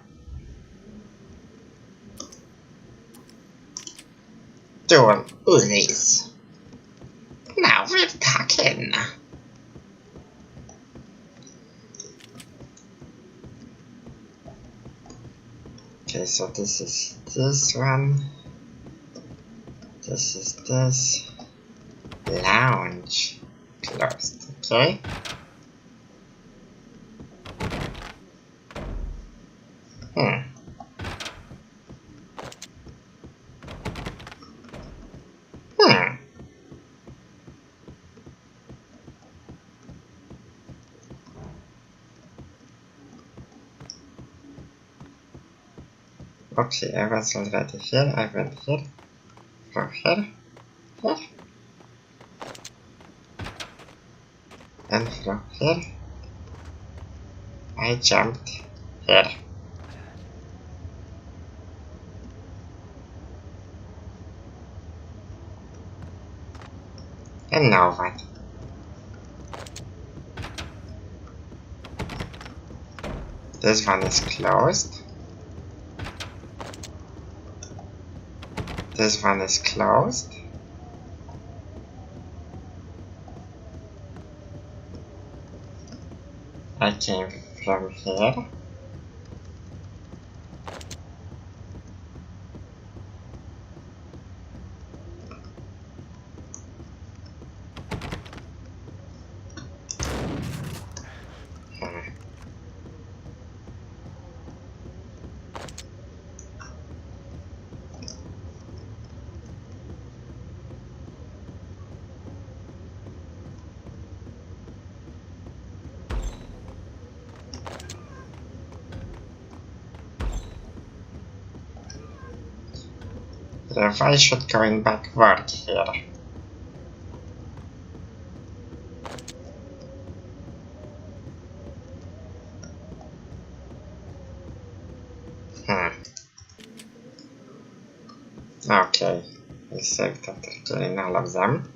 Doing Uzis. Now we're talking. Okay, so this is this one. This is this. Lounge. Closed, okay? Okay, I was already here, I went here, from here, here, and from here, I jumped here. And now what? This one is closed. This one is closed. I came from here. Why should going backward here? Okay, we saved after killing all of them.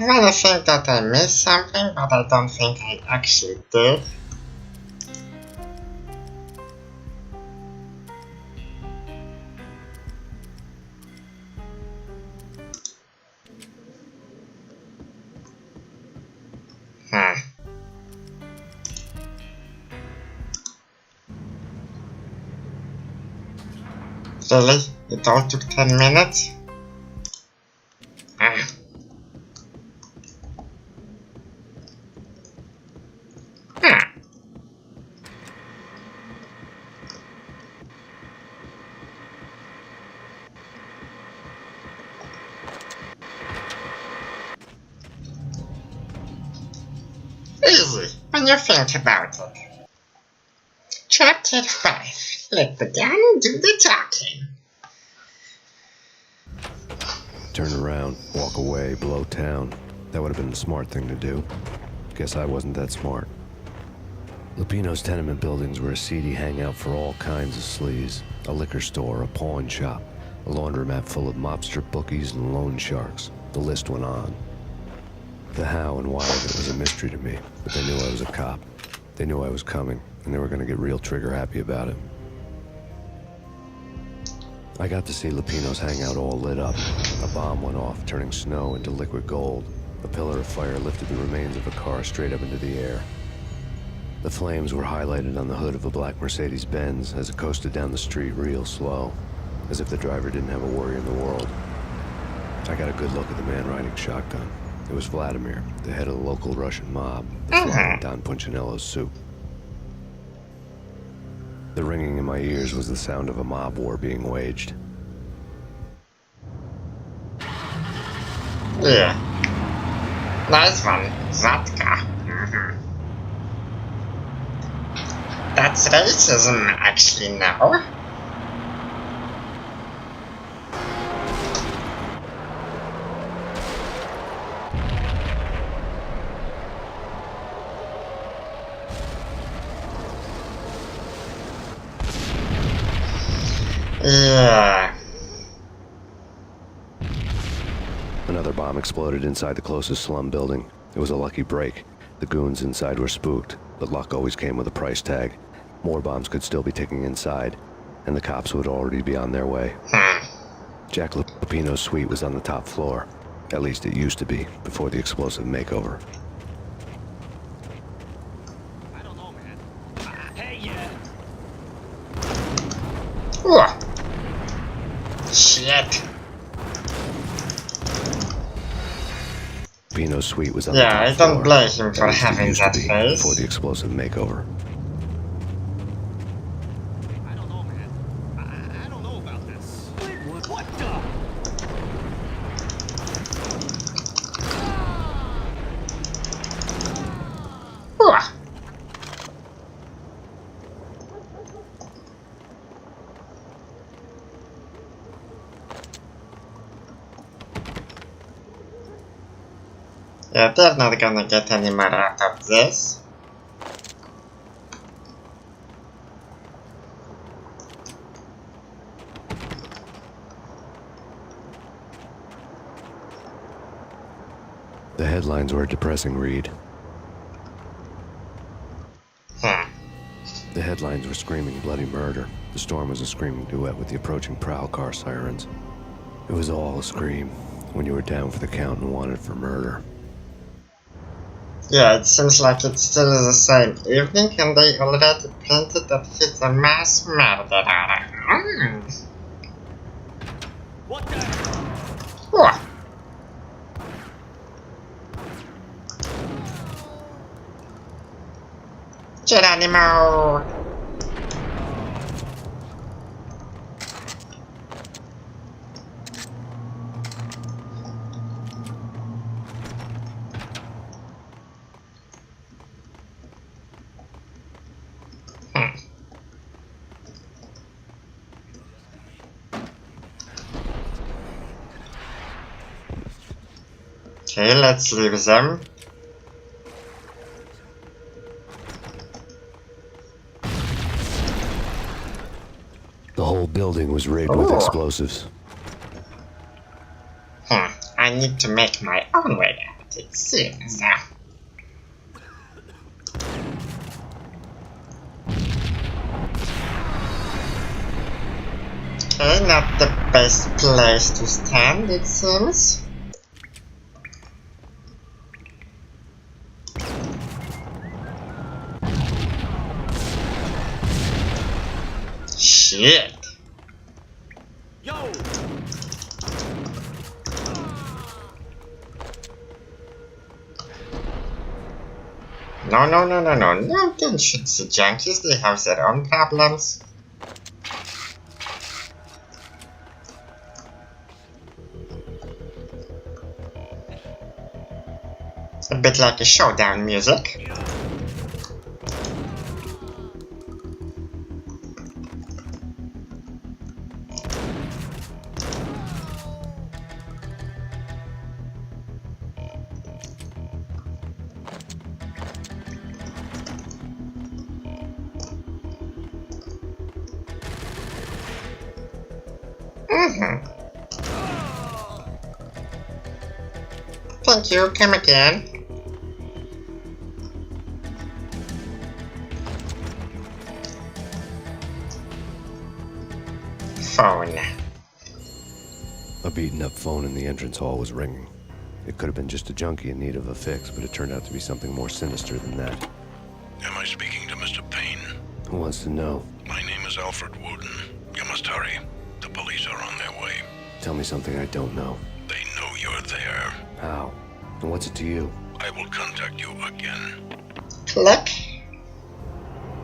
I wanna think that I missed something, but I don't think I actually did. Really? It all took 10 minutes? Easy, when you think about it. Chapter 5. Let the gun do the talking. Turn around, walk away, blow town. That would have been the smart thing to do. Guess I wasn't that smart. Lupino's tenement buildings were a seedy hangout for all kinds of sleaze. A liquor store, a pawn shop, a laundromat full of mobster bookies and loan sharks. The list went on. The how and why of it was a mystery to me, but they knew I was a cop. They knew I was coming, and they were going to get real trigger happy about it. I got to see Lupino's hangout all lit up. A bomb went off, turning snow into liquid gold. A pillar of fire lifted the remains of a car straight up into the air. The flames were highlighted on the hood of a black Mercedes-Benz as it coasted down the street real slow, as if the driver didn't have a worry in the world. I got a good look at the man riding shotgun. It was Vladimir, the head of the local Russian mob, flying Don Punchinello's soup. The ringing in my ears was the sound of a mob war being waged. Yeah. Nice one, Vodka. That's racism, actually, no. Yeah. Another bomb exploded inside the closest slum building. It was a lucky break. The goons inside were spooked, but luck always came with a price tag. More bombs could still be ticking inside, and the cops would already be on their way. Jack Lupino's suite was on the top floor. At least it used to be, before the explosive makeover. I don't know, man. Hey, yeah. Shit. Lupino's suite was on the top I floor. don't blame him for having that face. Before the explosive makeover. I don't know, man. I don't know about this. What the? Yeah, they're not gonna get any more out of this. The headlines were a depressing read. The headlines were screaming bloody murder. The storm was a screaming duet with the approaching prowl car sirens. It was all a scream when you were down for the count and wanted for murder. Yeah, it seems like it still is the same evening and they already painted that he's a mass murderer. What the? Oh. Geronimo! Okay, let's leave them. The whole building was rigged with explosives. I need to make my own way out, it seems. Okay, not the best place to stand, it seems. Shit. Yo! No, don't shoot the junkies, they have their own problems. A bit like a showdown music. Thank you, come again. Phone. A beaten up phone in the entrance hall was ringing. It could have been just a junkie in need of a fix, but it turned out to be something more sinister than that. Am I speaking to Mr. Payne? Who wants to know? My name is Alfred Wooden. You must hurry. The police are on their way. Tell me something I don't know. They know you're there. How? And what's it to you? I will contact you again. Click.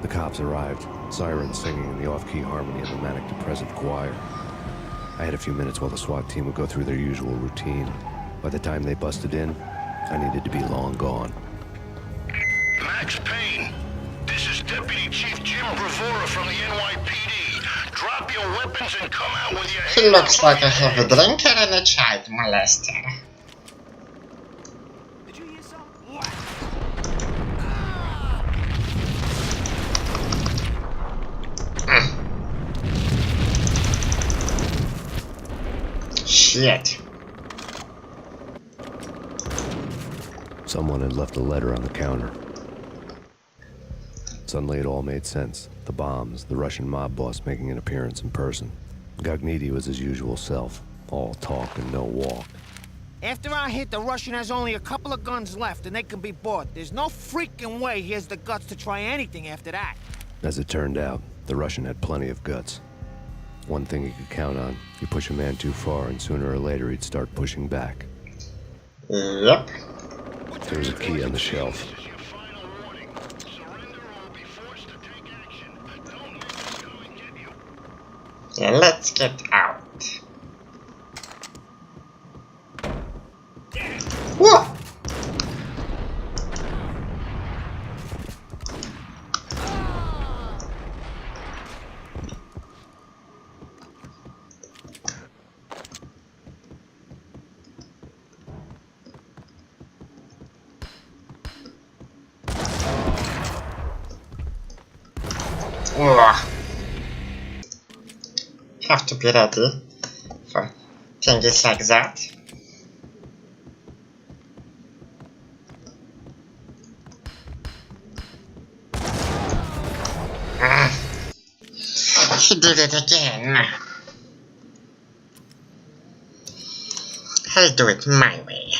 The cops arrived, sirens singing in the off-key harmony of a manic-depressive choir. I had a few minutes while the SWAT team would go through their usual routine. By the time they busted in, I needed to be long gone. Max Payne, this is Deputy Chief Jim Bravura from the NYPD. Drop your weapons and come out with your hands. He looks like a heavy drinker and a child molester. Did you hear something? Shit. Someone had left a letter on the counter. Suddenly it all made sense. The bombs, the Russian mob boss making an appearance in person. Gagniti was his usual self, all talk and no walk. After our hit, the Russian has only a couple of guns left and they can be bought. There's no freaking way he has the guts to try anything after that. As it turned out, the Russian had plenty of guts. One thing he could count on, you push a man too far and sooner or later he'd start pushing back. Yep. There was a key on the shelf. Yeah, let's get out. Whoa! Have to be ready for things like that. He did it again. I'll do it my way.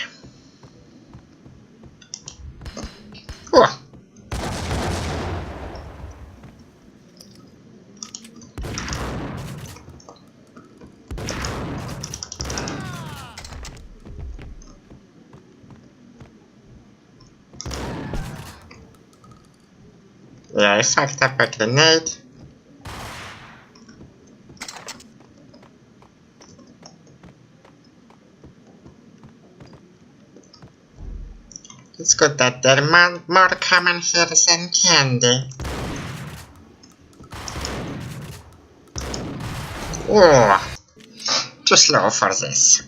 Yeah, I fucked up a grenade. It's good that there are more common here than candy. Oh, too slow for this.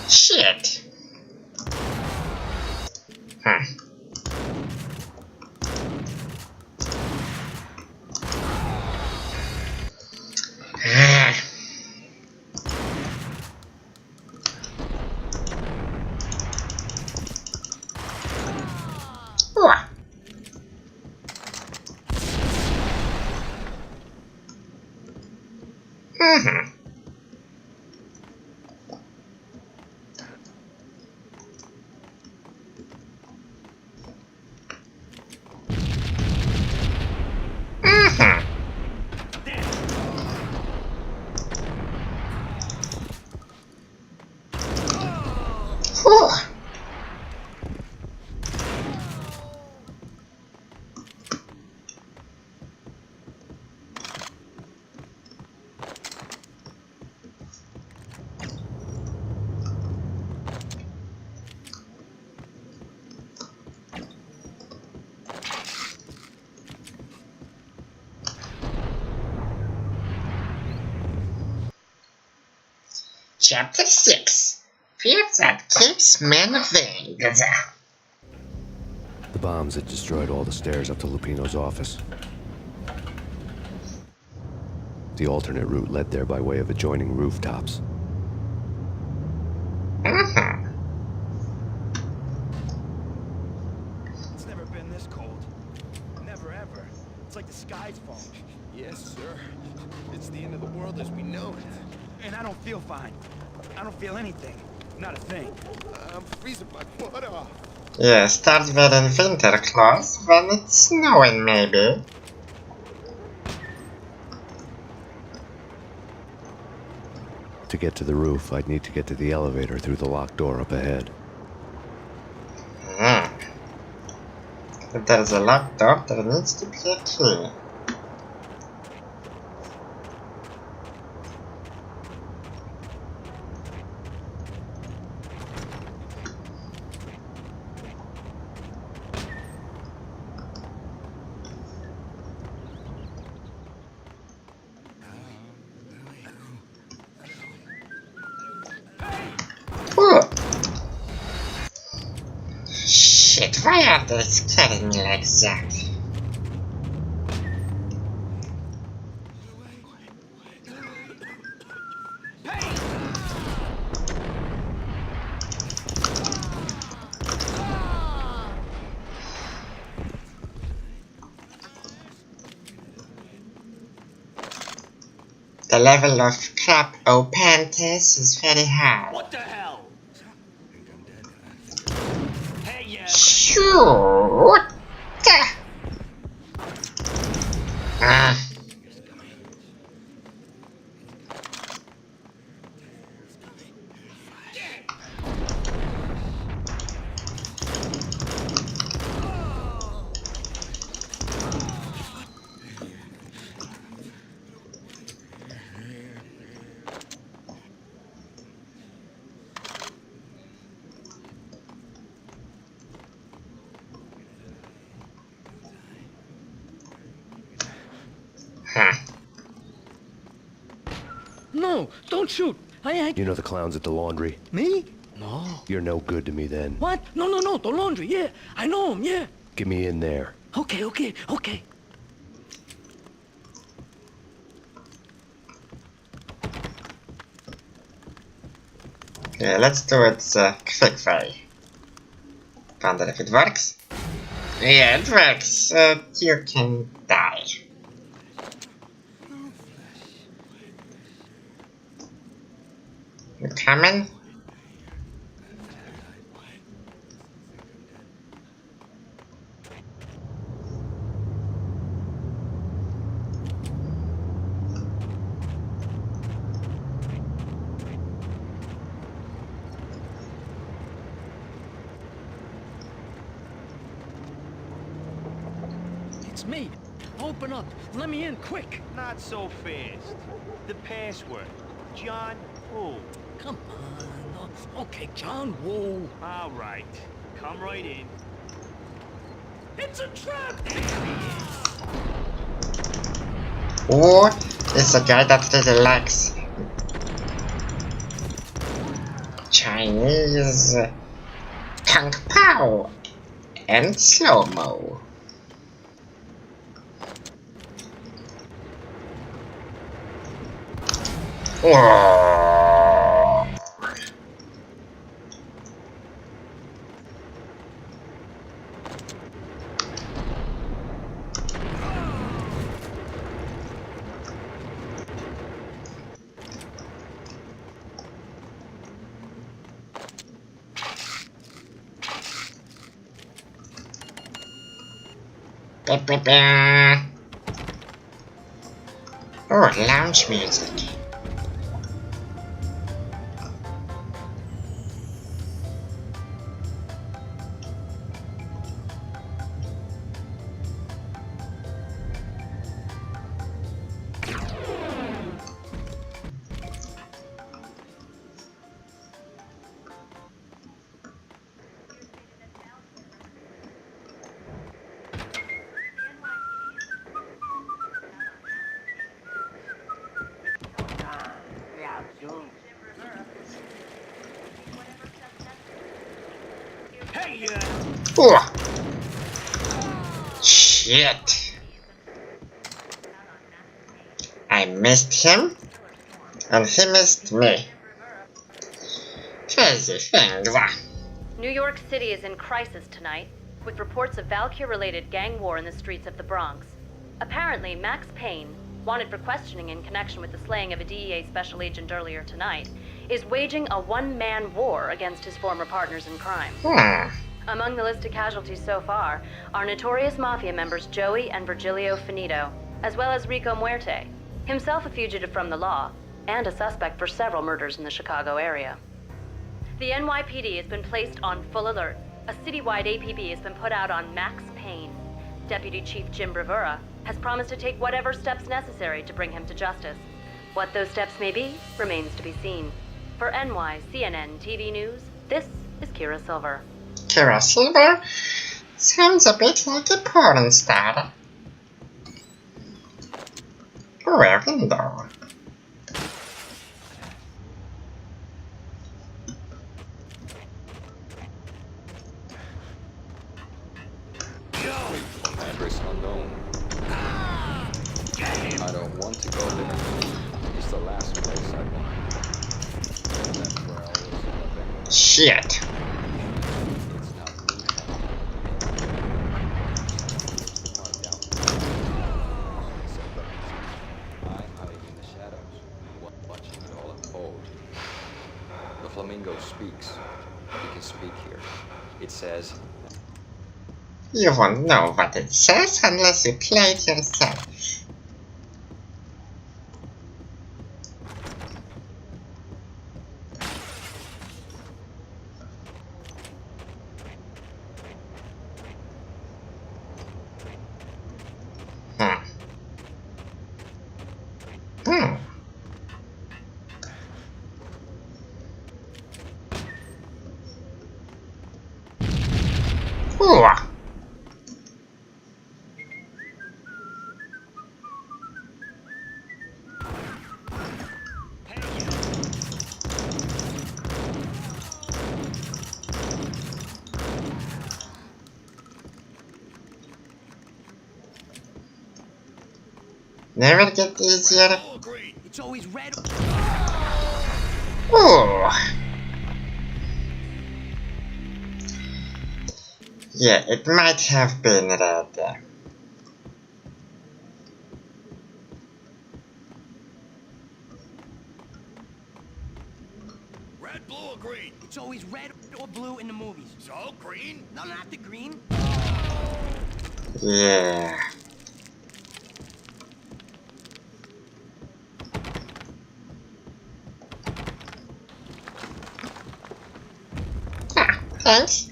Shit. Chapter 6. Fear that keeps men vain. The bombs had destroyed all the stairs up to Lupino's office. The alternate route led there by way of adjoining rooftops. It's never been this cold. Never ever. It's like the sky's falling. Yes, sir. It's the end of the world as we know it. And I don't feel fine. I don't feel anything. Not a thing. I'm freezing my butt off. Yeah, start wearing winter clothes when it's snowing, maybe. To get to the roof, I'd need to get to the elevator through the locked door up ahead. If there's a locked door, there needs to be a key. Shit, why are they scaring me like that? The level of crap Panthers is very high. What the hell? Hey, yeah. Shoot! No, don't shoot. I ain't. You know the clowns at the laundry? Me? No. You're no good to me then. What? No, the laundry, yeah. I know him, yeah. Get me in there. Okay. Yeah, let's do it quick way. Wonder if it works. Yeah, it works. You can die. You coming? It's me. Open up. Let me in, quick. Not so fast. The password. John Woo. Come on. Okay, John Woo. All right. Come right in. It's a trap! Woo is a guy that really likes Chinese kung pao and slow-mo. Oh, lounge music. Oh. Shit. I missed him, and he missed me. Crazy things. New York City is in crisis tonight, with reports of Valkyr-related gang war in the streets of the Bronx. Apparently, Max Payne, wanted for questioning in connection with the slaying of a DEA special agent earlier tonight, is waging a one-man war against his former partners in crime. Among the listed casualties so far are notorious mafia members Joey and Virgilio Finito, as well as Rico Muerte, himself a fugitive from the law, and a suspect for several murders in the Chicago area. The NYPD has been placed on full alert. A citywide APB has been put out on Max Payne. Deputy Chief Jim Bravura has promised to take whatever steps necessary to bring him to justice. What those steps may be remains to be seen. For NYCNN TV News, this is Kira Silver. Kira Silver? Sounds a bit like a porn star. Where though? Address unknown. I don't want to go there. It's the last place I want. That's where I always end up anyway. Shit. It's not me. I'm hiding in the shadows, watching it all unfold. The flamingo speaks. You can speak here. It says, You won't know what it says unless you play it yourself. Ooh. Never get easier. It's always red. Ooh. Yeah, it might have been red. Red, blue, or green? It's always red or blue in the movies. So, green? No, not the green. Yeah. Ah, thanks.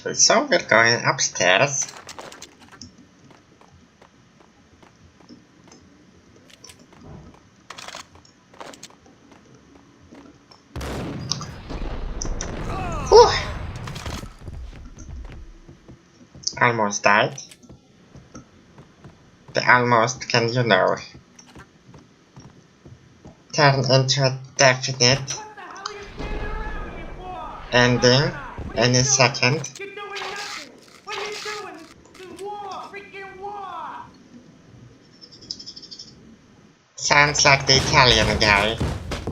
Okay, so we're going upstairs. Whew. Almost died. The almost can, you know, turn into a definite ending any second. Sounds like the Italian guy.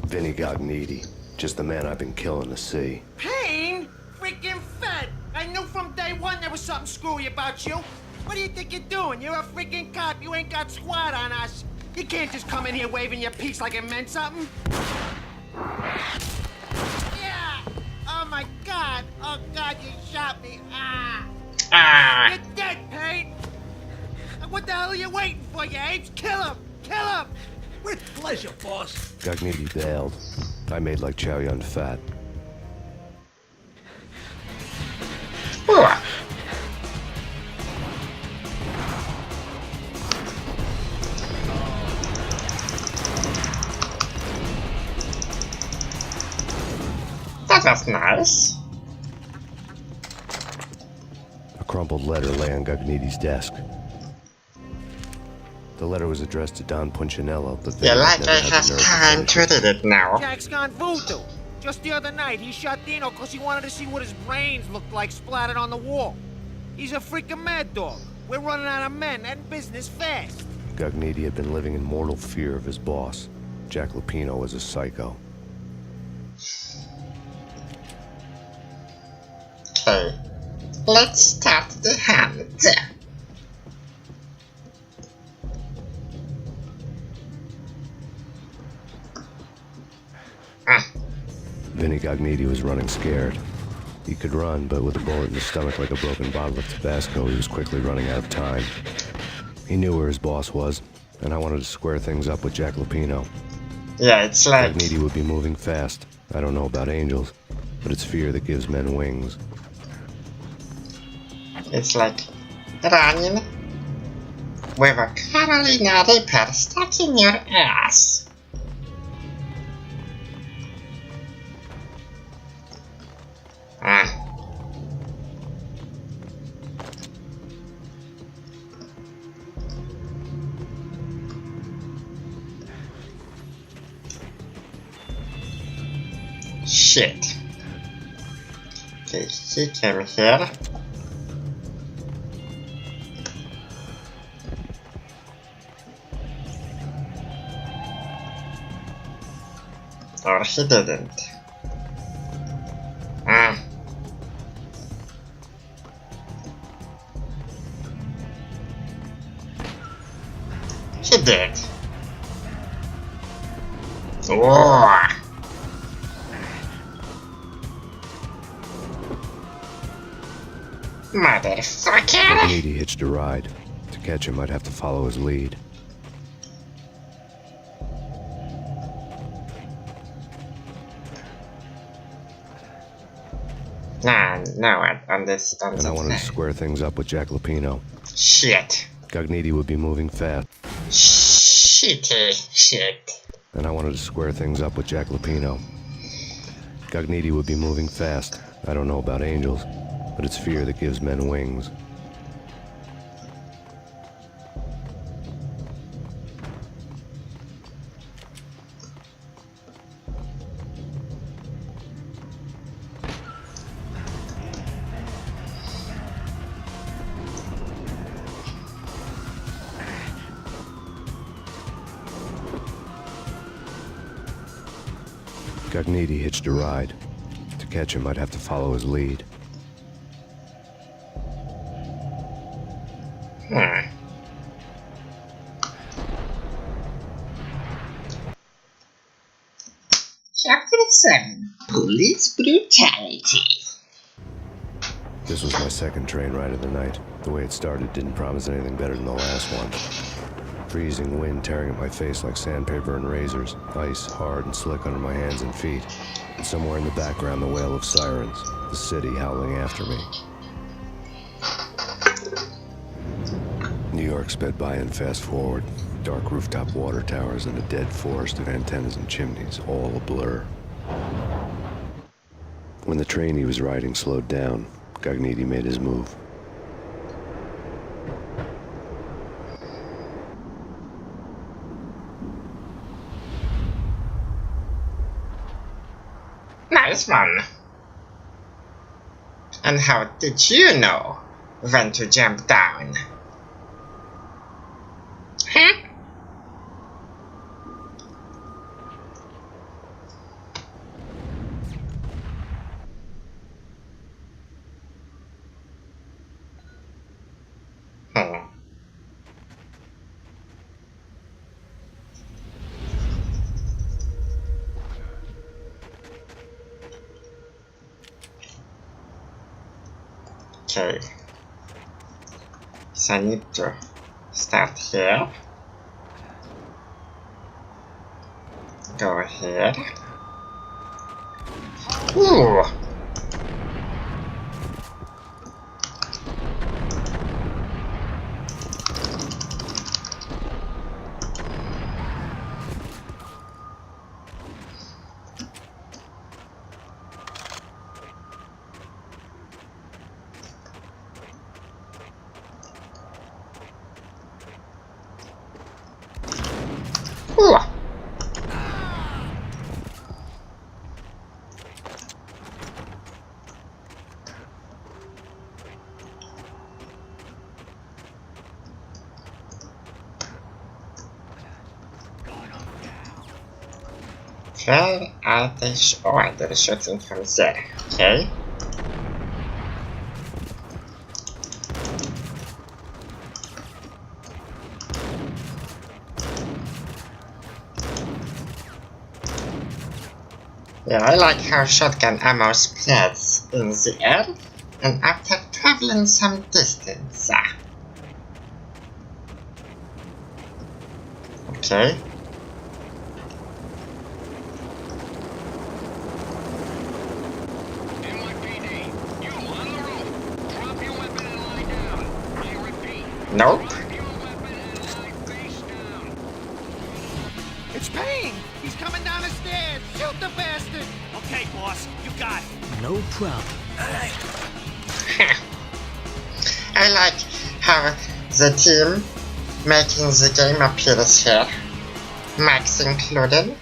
Vinny Gognitti, just the man I've been killing to see. Payne? Freaking fed! I knew from day one there was something screwy about you. What do you think you're doing? You're a freaking cop. You ain't got squad on us. You can't just come in here waving your piece like it meant something. Yeah! Oh my God! Oh God, you shot me! Ah! You're dead, Payne! What the hell are you waiting for, you apes? Kill him! Kill him! With pleasure, boss. Gognitti bailed. I made like Chow Yun Fat. That was nice. A crumpled letter lay on Gognitti's desk. The letter was addressed to Don Punchinello, but yeah, like I have time to read it now. Jack's gone voodoo. Just the other night, he shot Dino because he wanted to see what his brains looked like splattered on the wall. He's a freaking mad dog. We're running out of men and business fast. Gognitti had been living in mortal fear of his boss. Jack Lupino was a psycho. Okay, let's start the hunt. Vinny Gognitti was running scared. He could run, but with a bullet in his stomach like a broken bottle of Tabasco, he was quickly running out of time. He knew where his boss was, and I wanted to square things up with Jack Lupino. Yeah, it's like... Gognitti would be moving fast. I don't know about angels, but it's fear that gives men wings. It's like running with a Carolina Reaper stuck in your ass. Shit. Okay, he came here. Or he didn't. He did. Oh. Motherfucker! Gognitti hitched a ride. To catch him, I'd have to follow his lead. No, on this. And I wanted to square things up with Jack Lupino. Shit. Gognitti would be moving fast. Shit. And I wanted to square things up with Jack Lupino. Gognitti would be moving fast. I don't know about angels, but it's fear that gives men wings. Gognitti hitched a ride. To catch him, I'd have to follow his lead. Chapter 7, Police Brutality. This was my second train ride of the night. The way it started didn't promise anything better than the last one. Freezing wind tearing at my face like sandpaper and razors, ice hard and slick under my hands and feet, and somewhere in the background the wail of sirens, the city howling after me. New York sped by in fast forward. Dark rooftop water towers and a dead forest of antennas and chimneys, all a blur. When the train he was riding slowed down, Gognitti made his move. Nice one. And how did you know when to jump down? Huh? Okay, so I need to start here, go here. Ooh! Okay, I did a shooting from there, okay. Yeah, I like how shotgun ammo spreads in the air and after traveling some distance. Okay. Nope. It's Payne! He's coming down the stairs! Shoot the bastard! Okay, boss, you got it. No problem. I like how the team making the game appears here, Max included.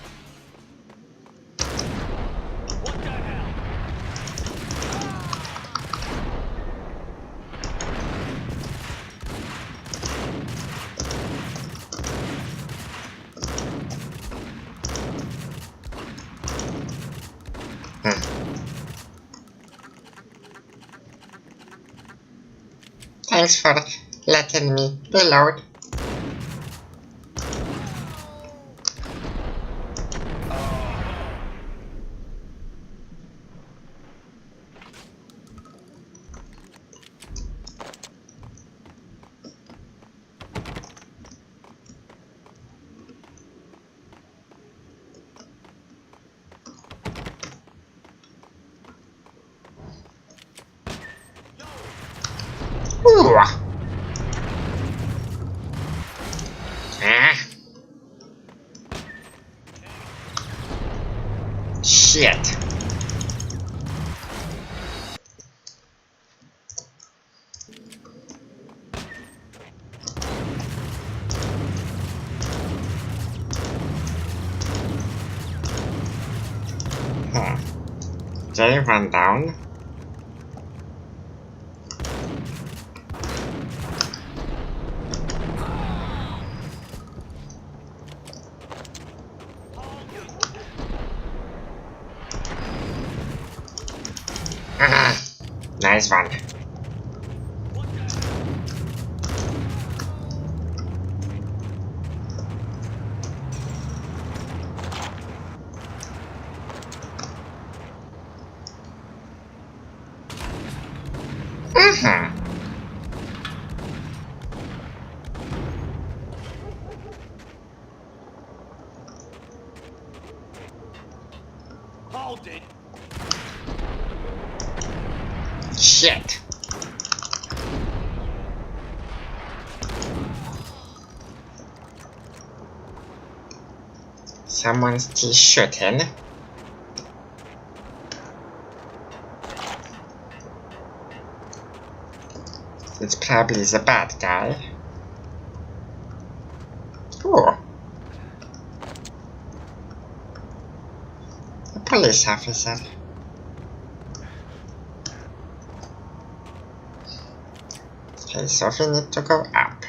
Thanks for letting me reload. Ooh. Shit. They run down. Nice one. Hold it. Shit. Someone's still shooting. It's probably the bad guy. Oh. A police officer. Okay, so we need to go up.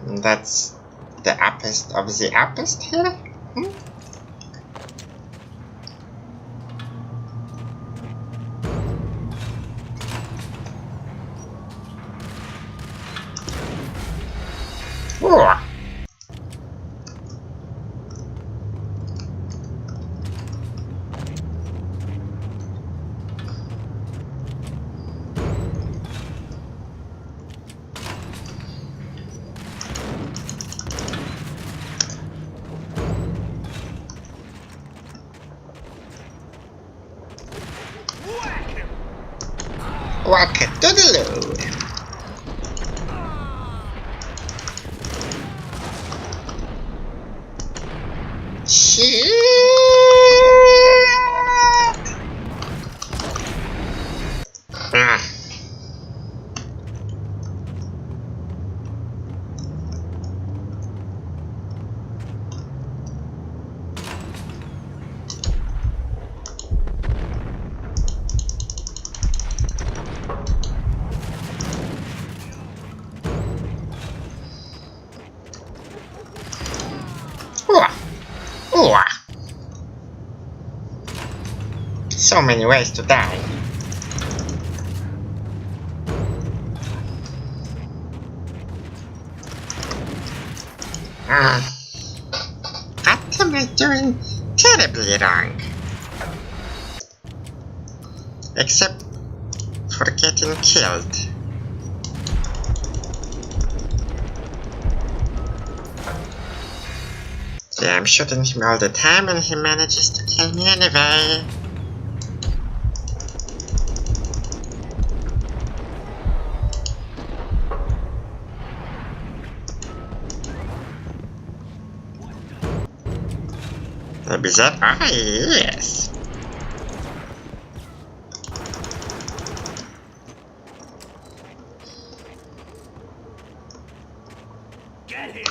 And that's the uppest of the uppest here? Hmm? Oh. Whack-a-doodle-oo. Shit! So many ways to die. What am I doing terribly wrong? Except for getting killed. Yeah, I'm shooting him all the time and he manages to kill me anyway. Maybe that? Ah, yes. Get him!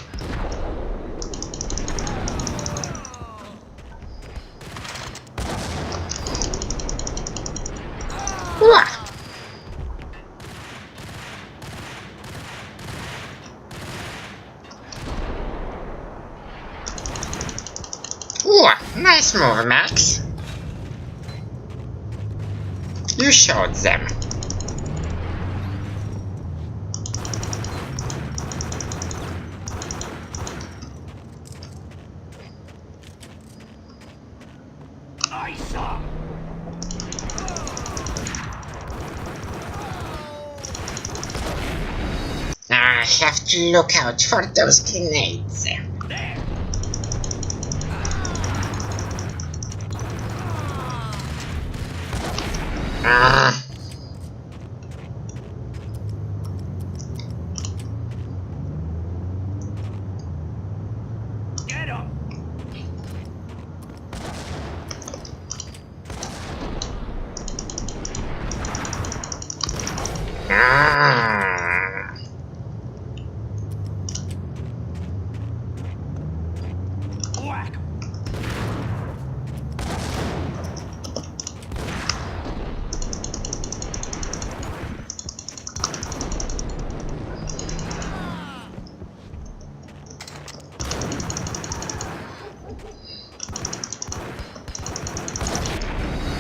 Nice move, Max. You showed them. I saw. I have to look out for those grenades. There. Get him. Whack.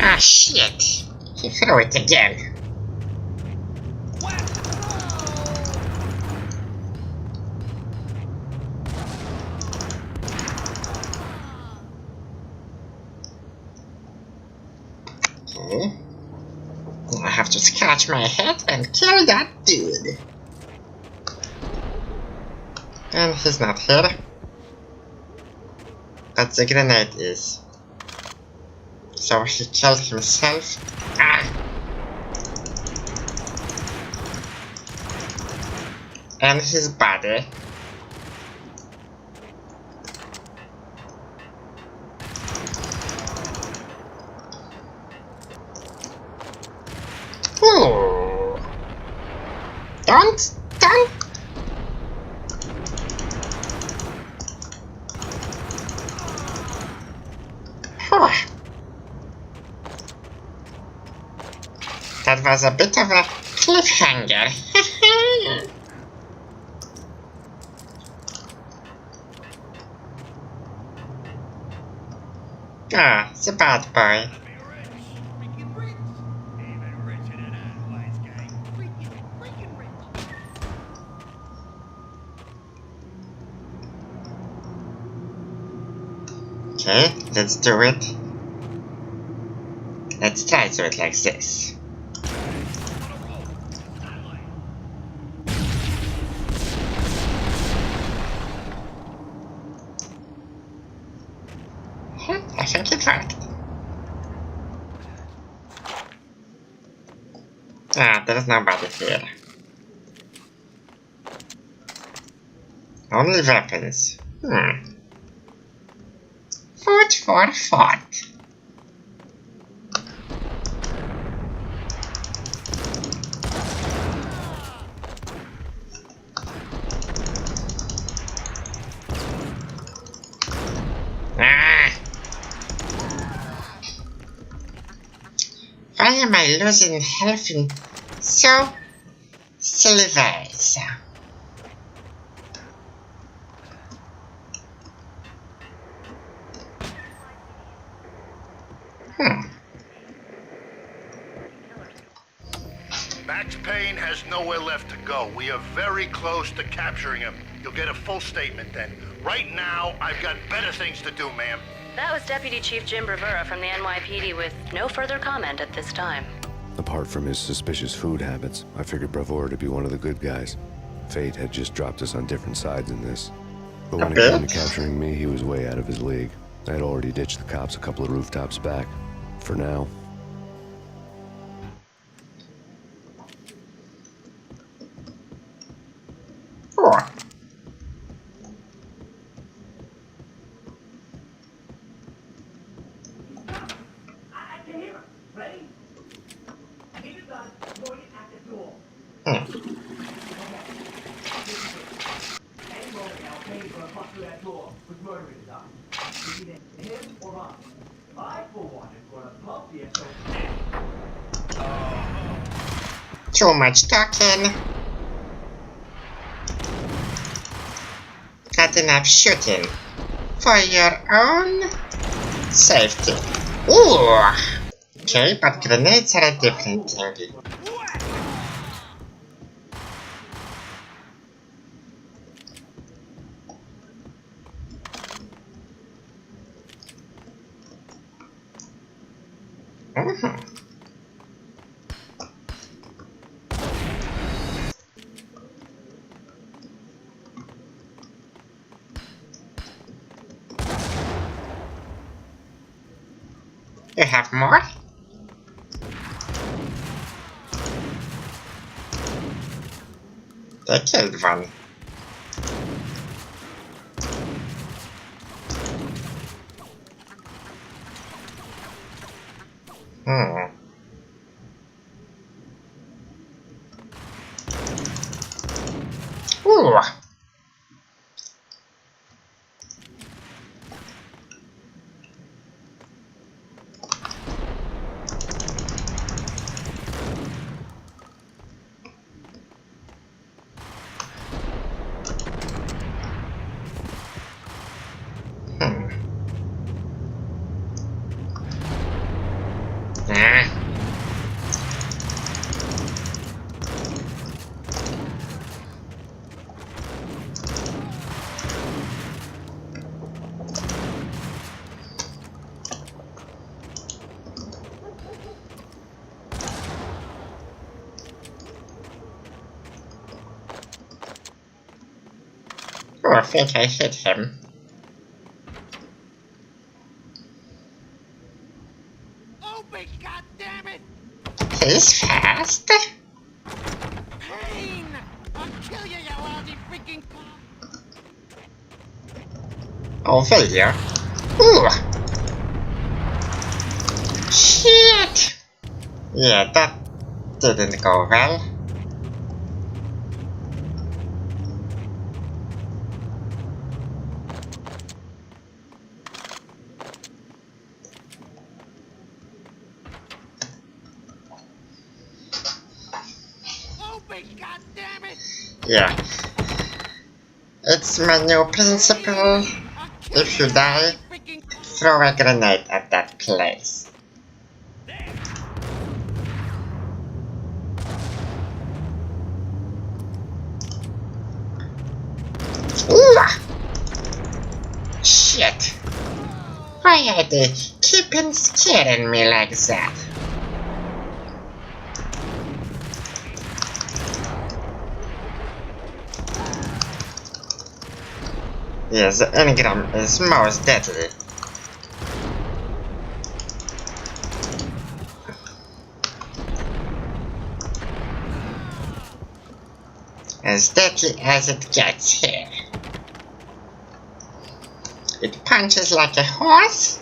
Ah, shit. He threw it again. Okay. I have to scratch my head and kill that dude. And he's not here. But the grenade is. So he killed himself. Ah. And his body. Don't. That was a bit of a cliffhanger. Ah, the bad boy. Okay, let's do it. Let's try to do it like this. I think it worked. Ah, there's nobody here. Only weapons. Food for thought. Why am I losing health in so silly ways? Max Payne has nowhere left to go. We are very close to capturing him. You'll get a full statement then. Right now, I've got better things to do, ma'am. That was Deputy Chief Jim Rivera from the NYPD with no further comment at this time. Apart from his suspicious food habits, I figured Bravura to be one of the good guys. Fate had just dropped us on different sides in this. But when it came to capturing me, he was way out of his league. I had already ditched the cops a couple of rooftops back. For now. Too much talking. Not enough shooting. For your own safety. Ooh! Okay, but grenades are a different thing. You have more? They killed one. Ooh. Oh, I think I hit him. Open, goddammit! He's fast. Payne! I'll kill you, you lousy freaking cop! Oh, will you? Ooh! Shit! Yeah, that didn't go well. Yeah. It's my new principle. If you die, throw a grenade at that place. Ooh! Shit! Why are they keeping scaring me like that? Yes, the engram is most deadly. As deadly as it gets here. It punches like a horse.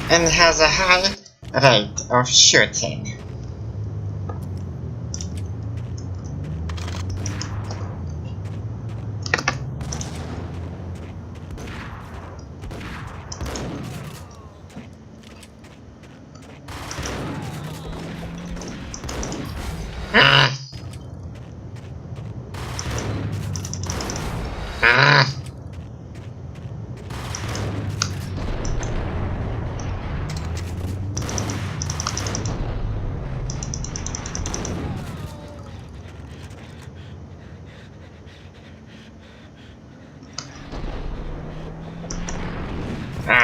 And has a high rate of shooting.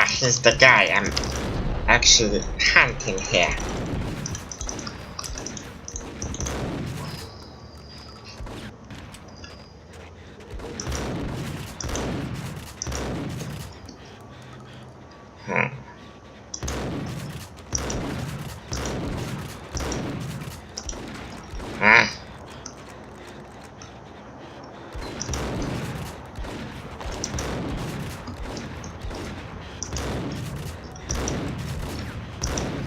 He's the guy I'm actually hunting here.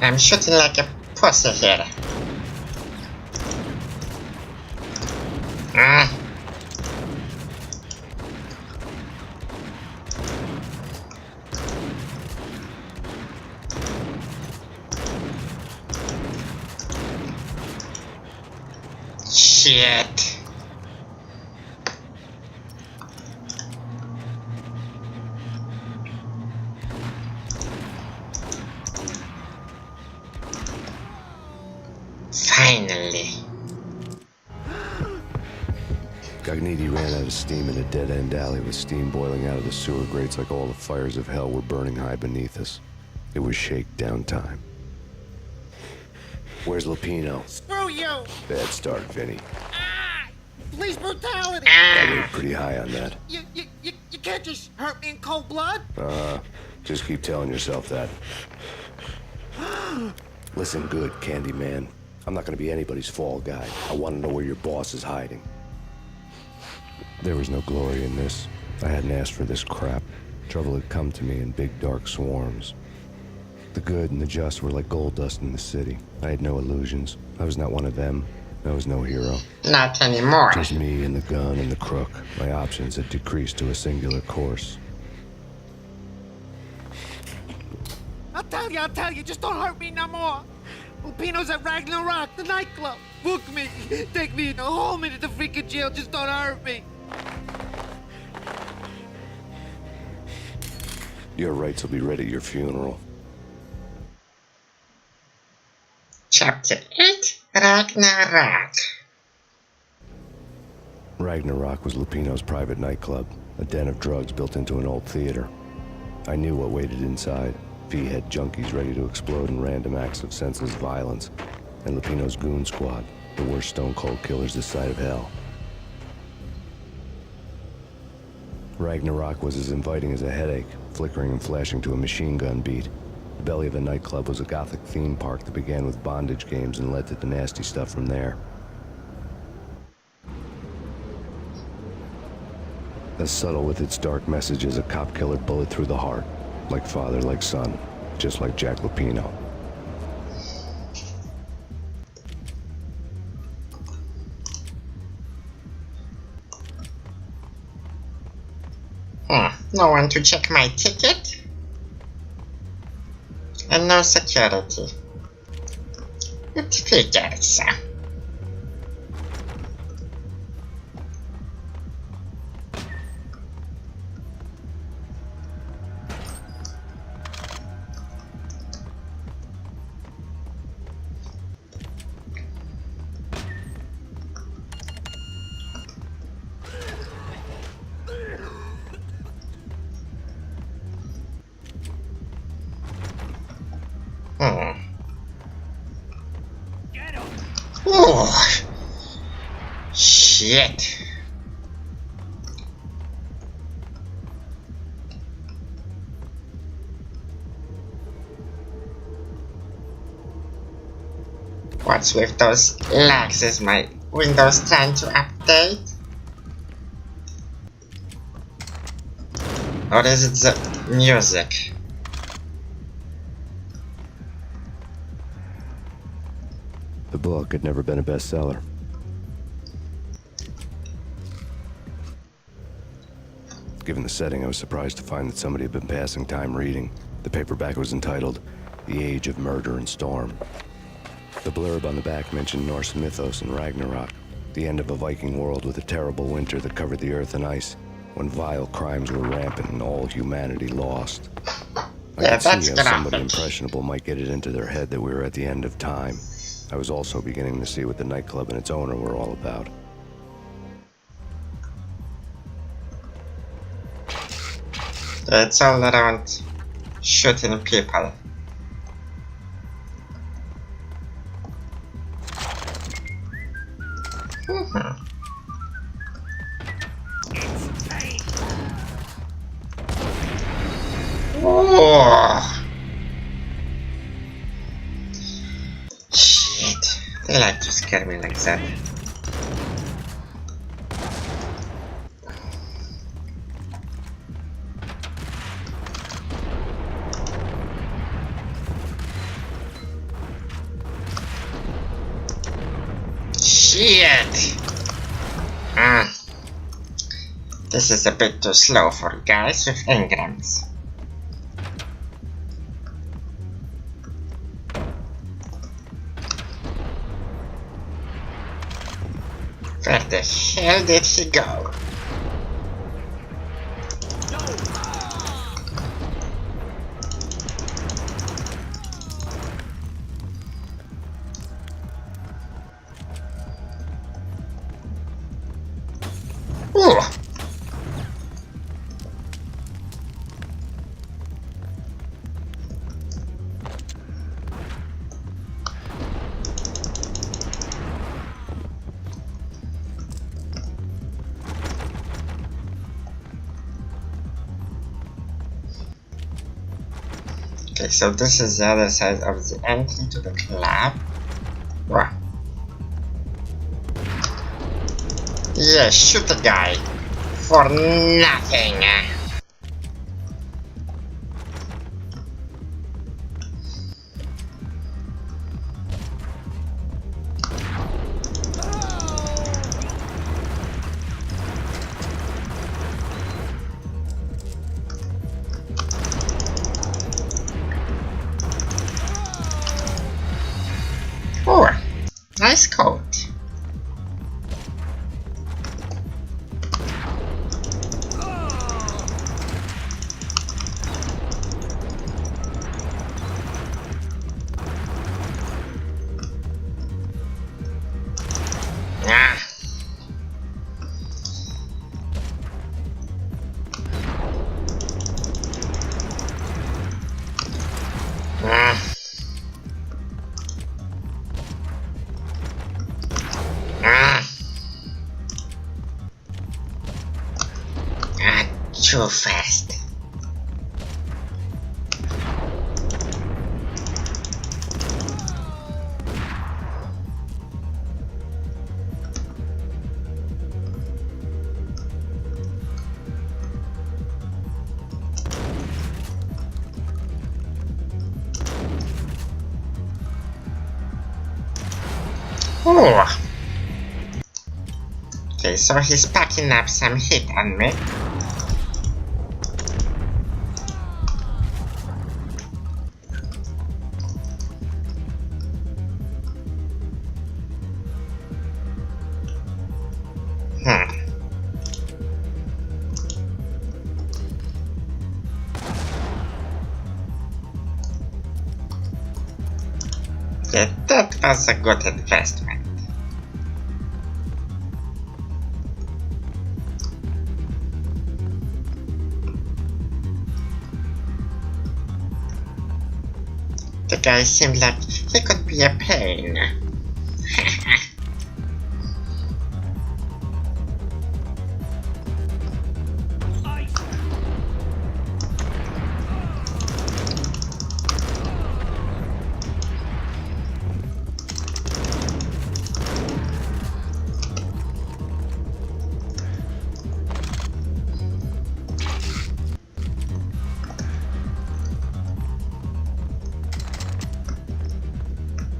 I'm shooting like a pussy here. Shit. Finally. Gagniti ran out of steam in a dead-end alley with steam boiling out of the sewer grates like all the fires of hell were burning high beneath us. It was shakedown time. Where's Lupino? Screw you! Bad start, Vinny. Police brutality! I rate pretty high on that. You can't just hurt me in cold blood? Just keep telling yourself that. Listen good, Candyman. I'm not gonna be anybody's fall guy. I want to know where your boss is hiding. There was no glory in this. I hadn't asked for this crap. Trouble had come to me in big dark swarms. The good and the just were like gold dust in the city. I had no illusions. I was not one of them. I was no hero. Not anymore. Just me and the gun and the crook. My options had decreased to a singular course. I'll tell you, just don't hurt me no more. Lupino's at Ragna, the nightclub. Book me, take me in a whole minute to freaking jail, just don't hurt me. Your rights will be read at your funeral. Chapter 8, Ragnarok. Ragnarok was Lupino's private nightclub, a den of drugs built into an old theater. I knew what waited inside. V-head junkies ready to explode in random acts of senseless violence, and Lupino's goon squad, the worst stone-cold killers this side of hell. Ragnarok was as inviting as a headache, flickering and flashing to a machine gun beat. The belly of the nightclub was a gothic theme park that began with bondage games and led to the nasty stuff from there. As subtle with its dark message as a cop killer bullet through the heart. Like father, like son, just like Jack Lupino. No one to check my ticket? and no security. It figures so. Oh, shit. What's with those lags? Is my Windows trying to update? Or is it the music? The book had never been a bestseller. Given the setting, I was surprised to find that somebody had been passing time reading. The paperback was entitled The Age of Murder and Storm. The blurb on the back mentioned Norse mythos and Ragnarok, the end of a Viking world with a terrible winter that covered the earth in ice, when vile crimes were rampant and all humanity lost. I could see how somebody impressionable might get it into their head that we were at the end of time. I was also beginning to see what the nightclub and its owner were all about. It's all around shooting people. Oh. Shit, they like to scare me like that. Shit! This is a bit too slow for guys with engrams. Where the hell did he go? Ooh. Okay, so this is the other side of the entry to the club. Wow. Yeah, shoot the guy for nothing. Oh, nice coat. Too fast. Oh. Okay, so he's packing up some heat on me. Yeah, that was a good investment. The guy seemed like he could be a pain.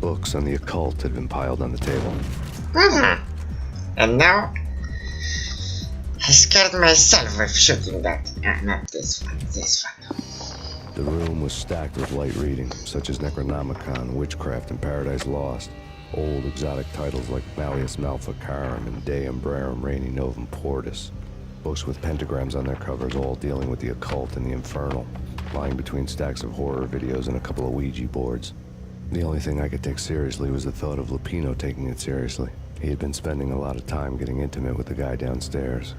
Books on the occult had been piled on the table. And now I scared myself with shooting that. Not this one, this one. The room was stacked with light reading, such as Necronomicon, Witchcraft, and Paradise Lost. Old exotic titles like Malleus Maleficarum and De Umbrarum Reini Novum Portus. Books with pentagrams on their covers, all dealing with the occult and the infernal, lying between stacks of horror videos and a couple of Ouija boards. The only thing I could take seriously was the thought of Lupino taking it seriously. He had been spending a lot of time getting intimate with the guy downstairs.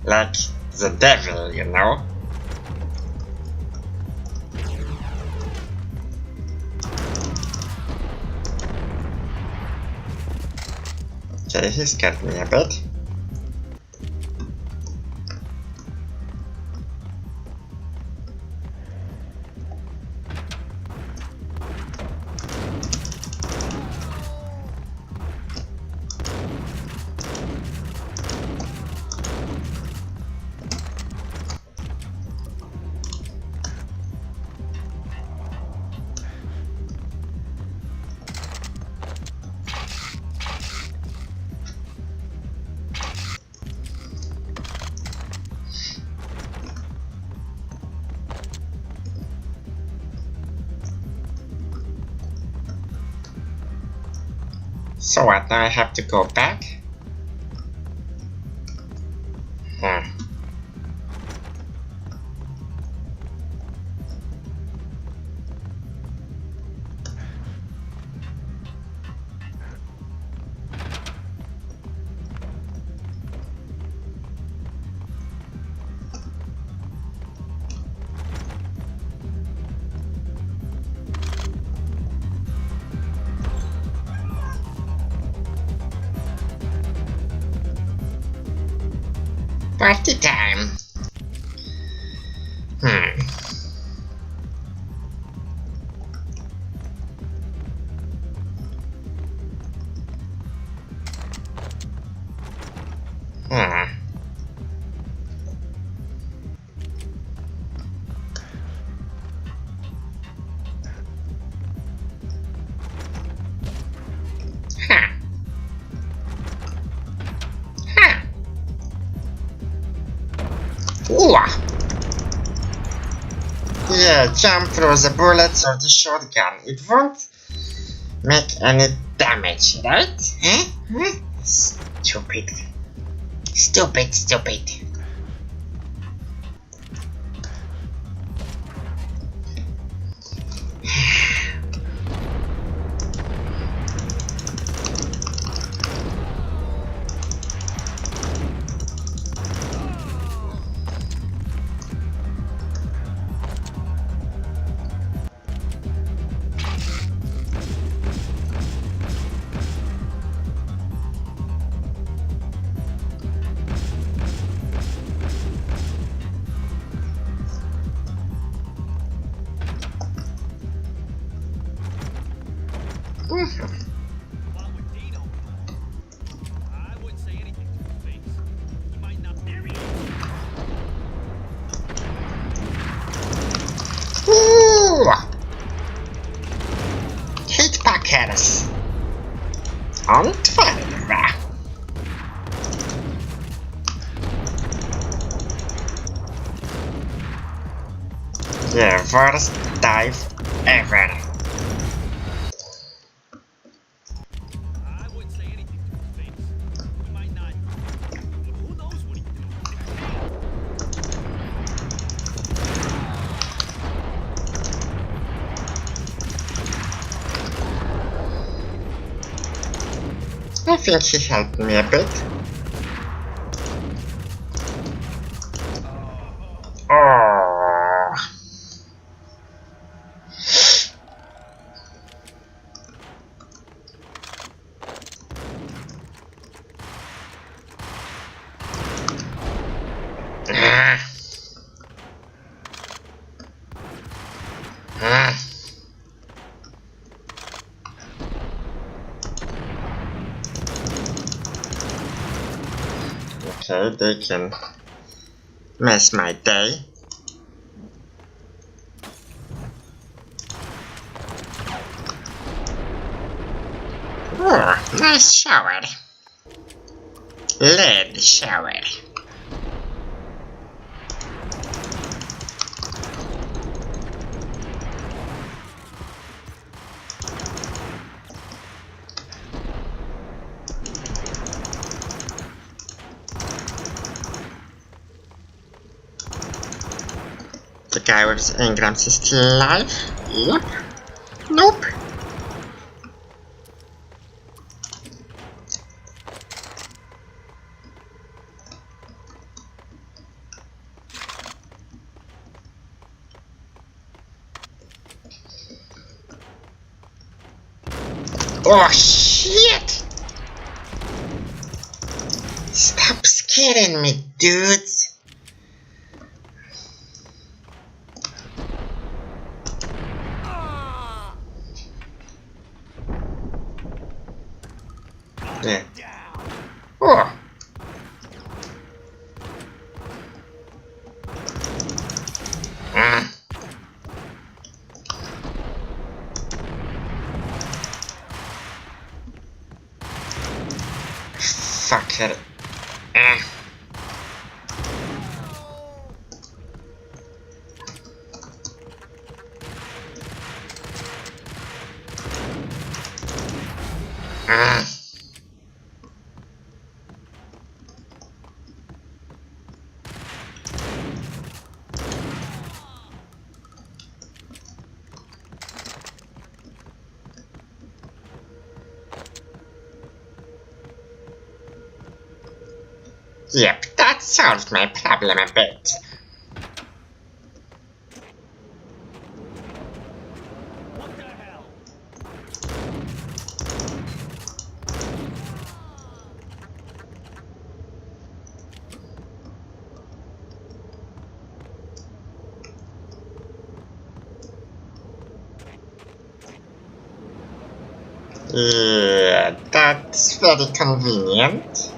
Like the devil, you know? Okay, he scared me a bit. So what, now I have to go back? Party time. Yeah, jump through the bullets or the shotgun. It won't make any damage, right? Huh? Stupid. Stupid, stupid. Hit packers on 12. The worst dive ever. think he helped me a bit. Oh. Okay, they can mess my day. Oh, nice shower. Lead shower. The guy with engrams is still alive? Yep. Nope. Oh shit! Stop scaring me, dudes! Yeah. Oh. Fuck it. Yep, that solved my problem a bit. What the hell? Yeah, that's very convenient.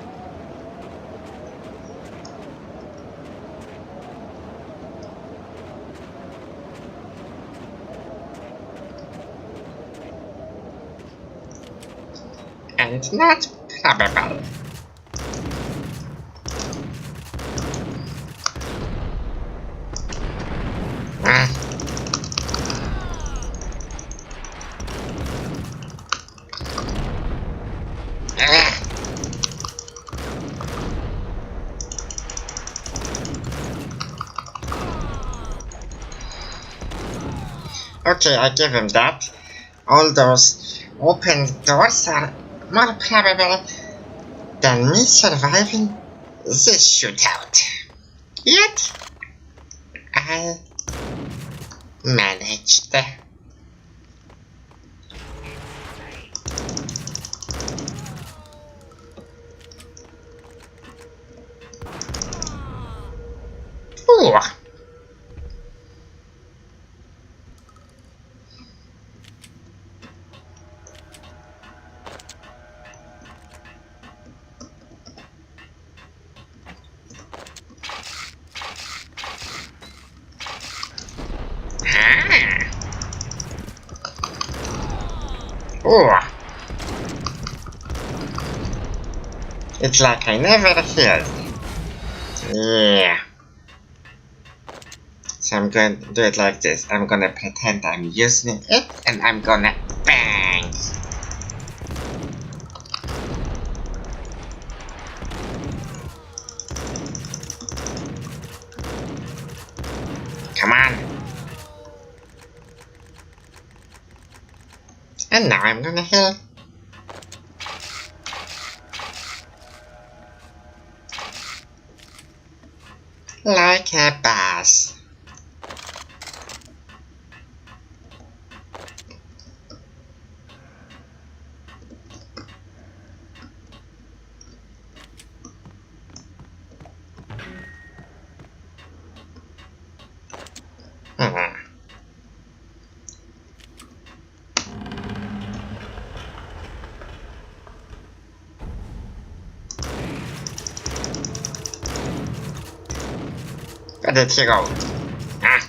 And not probable. Okay, I give him that. All those open doors are more probable than me surviving this shootout. Yet, I managed. Ooh. Oh. It's like I never healed. Yeah. So I'm going to do it like this. I'm gonna pretend I'm using it and I'm gonna bang. Come on. And now I'm gonna heal. Like a boss. Where did he go? Ah.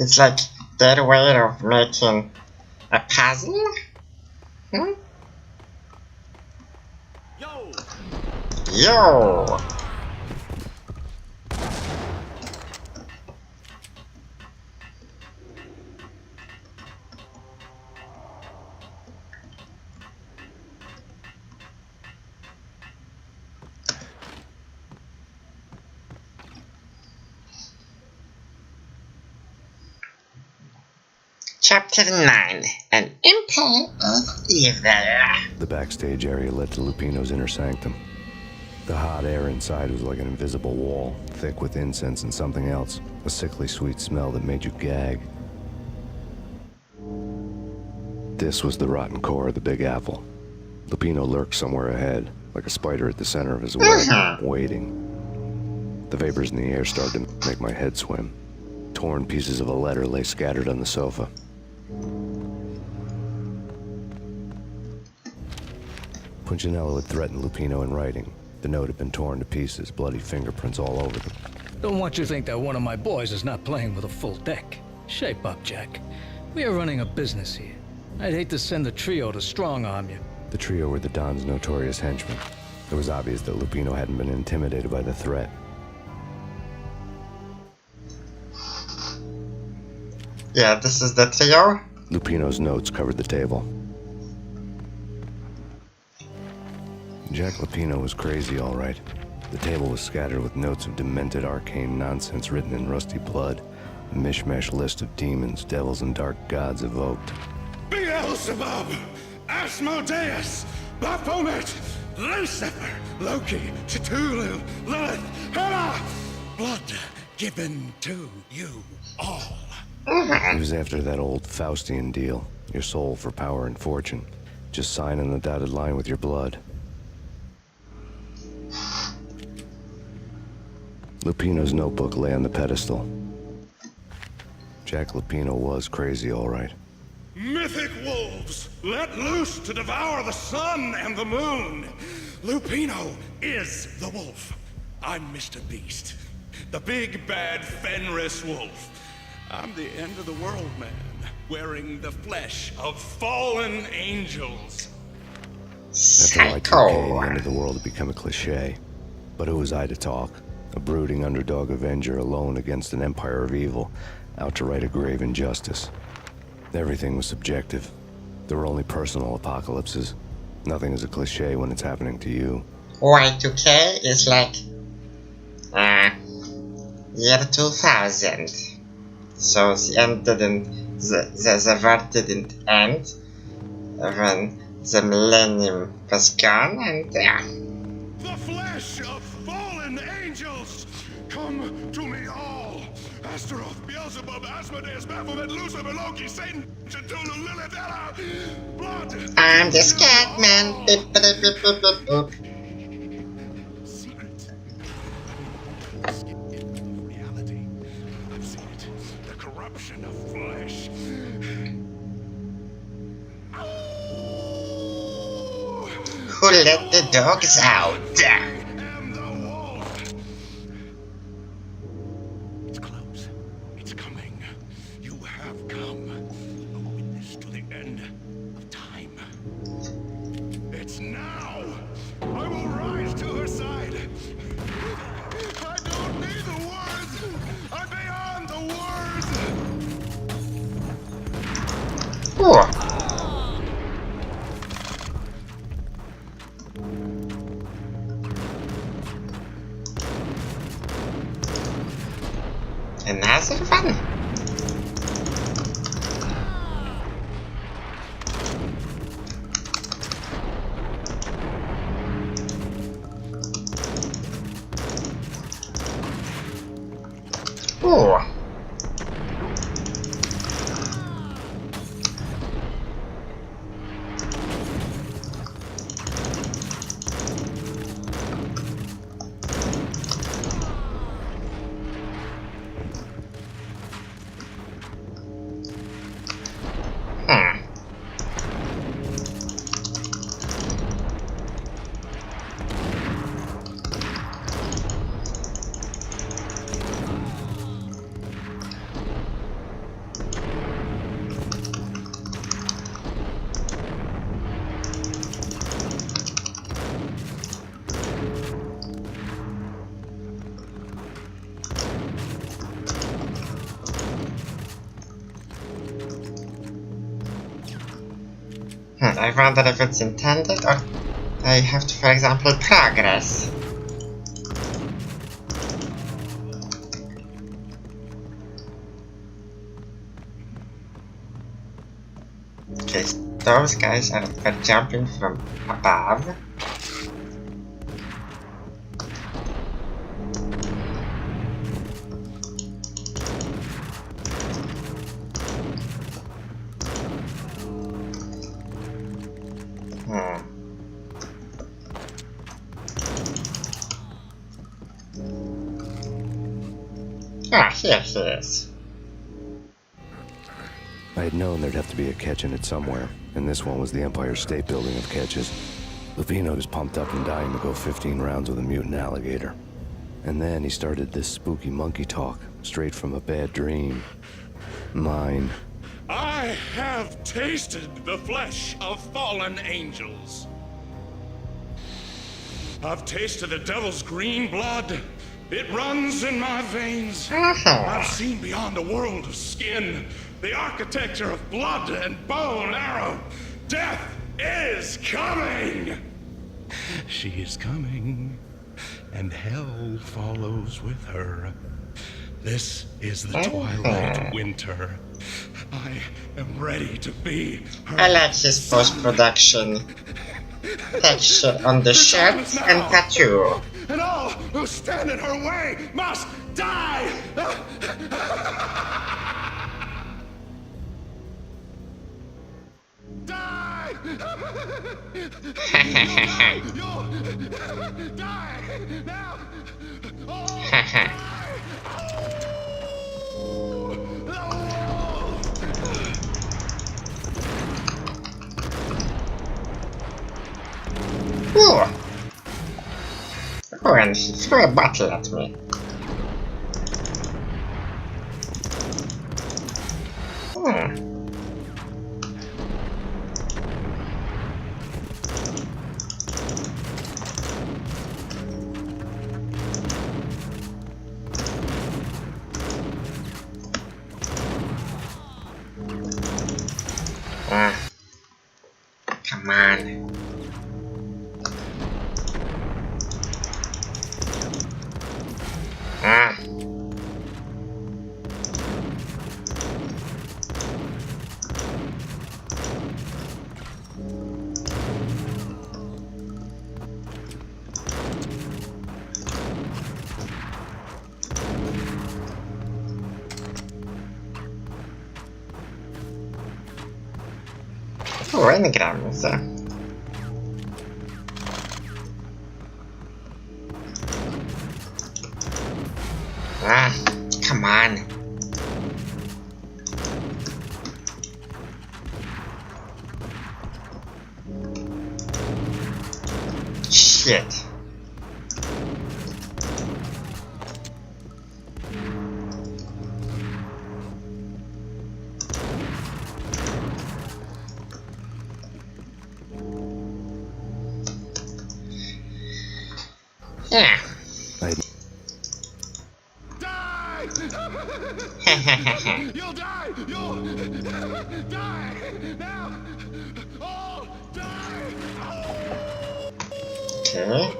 It's like their way of making a puzzle? Hmm? Yo! Chapter 9, An Empire of Evil. The backstage area led to Lupino's inner sanctum. The hot air inside was like an invisible wall, thick with incense and something else, a sickly sweet smell that made you gag. This was the rotten core of the Big Apple. Lupino lurked somewhere ahead, like a spider at the center of his web, waiting. The vapors in the air started to make my head swim. Torn pieces of a letter lay scattered on the sofa. Punchinello had threatened Lupino in writing. The note had been torn to pieces, bloody fingerprints all over them. Don't want you to think that one of my boys is not playing with a full deck. Shape up, Jack. We are running a business here. I'd hate to send the trio to strong-arm you. The trio were the Don's notorious henchmen. It was obvious that Lupino hadn't been intimidated by the threat. Yeah, this is the trio. Lupino's notes covered the table. Jack Lupino was crazy, all right. The table was scattered with notes of demented arcane nonsense written in rusty blood. A mishmash list of demons, devils, and dark gods evoked. Beelzebub, Asmodeus, Baphomet, Lucifer, Loki, Cthulhu, Lilith, Hela, blood given to you all. He was after that old Faustian deal. Your soul for power and fortune. Just sign on the dotted line with your blood. Lupino's notebook lay on the pedestal. Jack Lupino was crazy, all right. Mythic wolves, let loose to devour the sun and the moon. Lupino is the wolf. I'm Mr. Beast, the big bad Fenris wolf. I'm the end of the world man, wearing the flesh of fallen angels. After Y2K, the end of the world had become a cliche. But who was I to talk? A brooding underdog avenger alone against an empire of evil, out to right a grave injustice. Everything was subjective. There were only personal apocalypses. Nothing is a cliche when it's happening to you. Y2K is like year 2000. So the end didn't, the world didn't end when the millennium was gone, and The flesh of fallen angels, come to me all. Astaroth, Beelzebub, Asmodeus, Baphomet, Lucifer, Loki, Satan, Cthulhu, Lilith, Hela, blood. I'm the scat man. Beep, beep, beep, beep, beep, beep. Of flesh. Who let the dogs out? It's close. It's coming. You have come. A witness to the end of time. It's now! I will rise to her side! I don't need the words! I'm beyond the words! Ooh. Another one? Ooh. I wonder if it's intended or I have to, for example, progress. Okay, those guys are jumping from above. Ah, here he is. I had known there'd have to be a catch in it somewhere, and this one was the Empire State Building of catches. Lupino was pumped up and dying to go 15 rounds with a mutant alligator. And then he started this spooky monkey talk, straight from a bad dream. Mine. I have tasted the flesh of fallen angels. I've tasted the devil's green blood. It runs in my veins. I've seen beyond a world of skin, the architecture of blood and bow and arrow. Death is coming! She is coming, and hell follows with her. This is the twilight winter. I am ready to be her. I like his post-production texture on the shirt and tattoo. And all who stand in her way must die! Die! You'll die! Now! Ooh. Oh, and he threw a bottle at me. Come on. Oh, anagrams. Come on. Shit. Yeah. Die! You'll die! You'll die! Now! All die! Okay.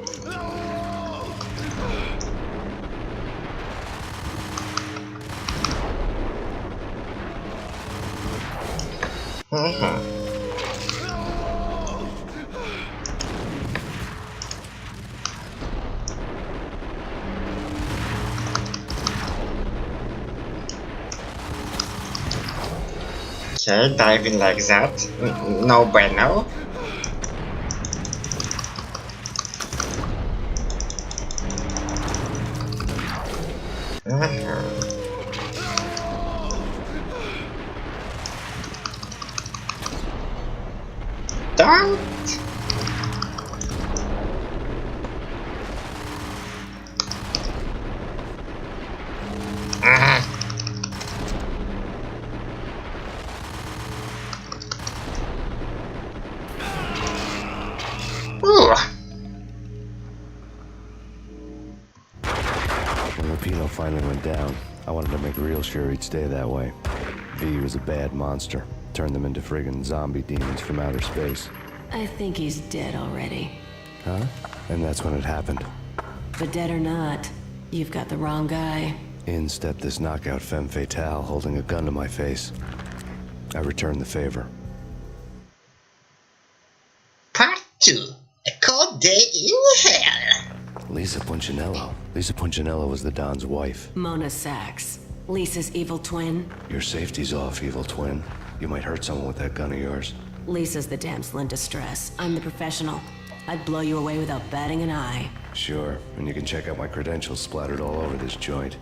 Okay, diving like that. No bueno. Don't. When Lupino finally went down, I wanted to make real sure he'd stay that way. V was a bad monster. Turned them into friggin' zombie demons from outer space. I think he's dead already. Huh? And that's when it happened. But dead or not, you've got the wrong guy. In stepped this knockout femme fatale holding a gun to my face. I returned the favor. Part 2. A cold day in hell. Lisa Punchinello. Lisa Punchinello was the Don's wife. Mona Sachs. Lisa's evil twin. Your safety's off, evil twin. You might hurt someone with that gun of yours. Lisa's the damsel in distress. I'm the professional. I'd blow you away without batting an eye. Sure, and you can check out my credentials splattered all over this joint.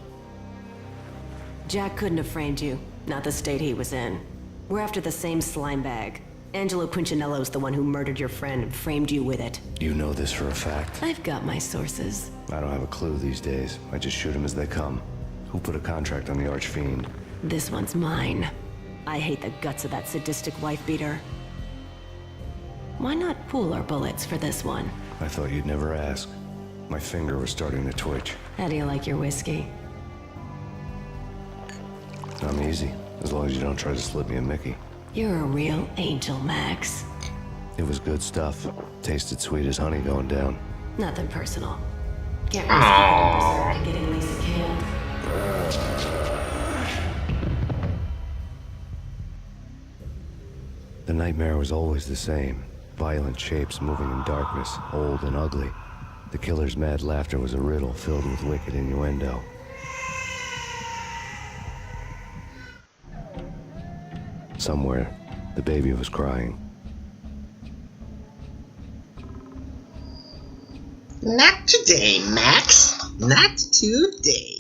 Jack couldn't have framed you. Not the state he was in. We're after the same slime bag. Angelo Punchinello's the one who murdered your friend and framed you with it. You know this for a fact? I've got my sources. I don't have a clue these days. I just shoot them as they come. Who put a contract on the Archfiend? This one's mine. I hate the guts of that sadistic wife-beater. Why not pool our bullets for this one? I thought you'd never ask. My finger was starting to twitch. How do you like your whiskey? I'm easy, as long as you don't try to slip me a Mickey. You're a real angel, Max. It was good stuff. Tasted sweet as honey going down. Nothing personal. Can't risk getting Lisa killed. The nightmare was always the same. Violent shapes moving in darkness, old and ugly. The killer's mad laughter was a riddle filled with wicked innuendo. Somewhere, the baby was crying. Not today, Max. Not today.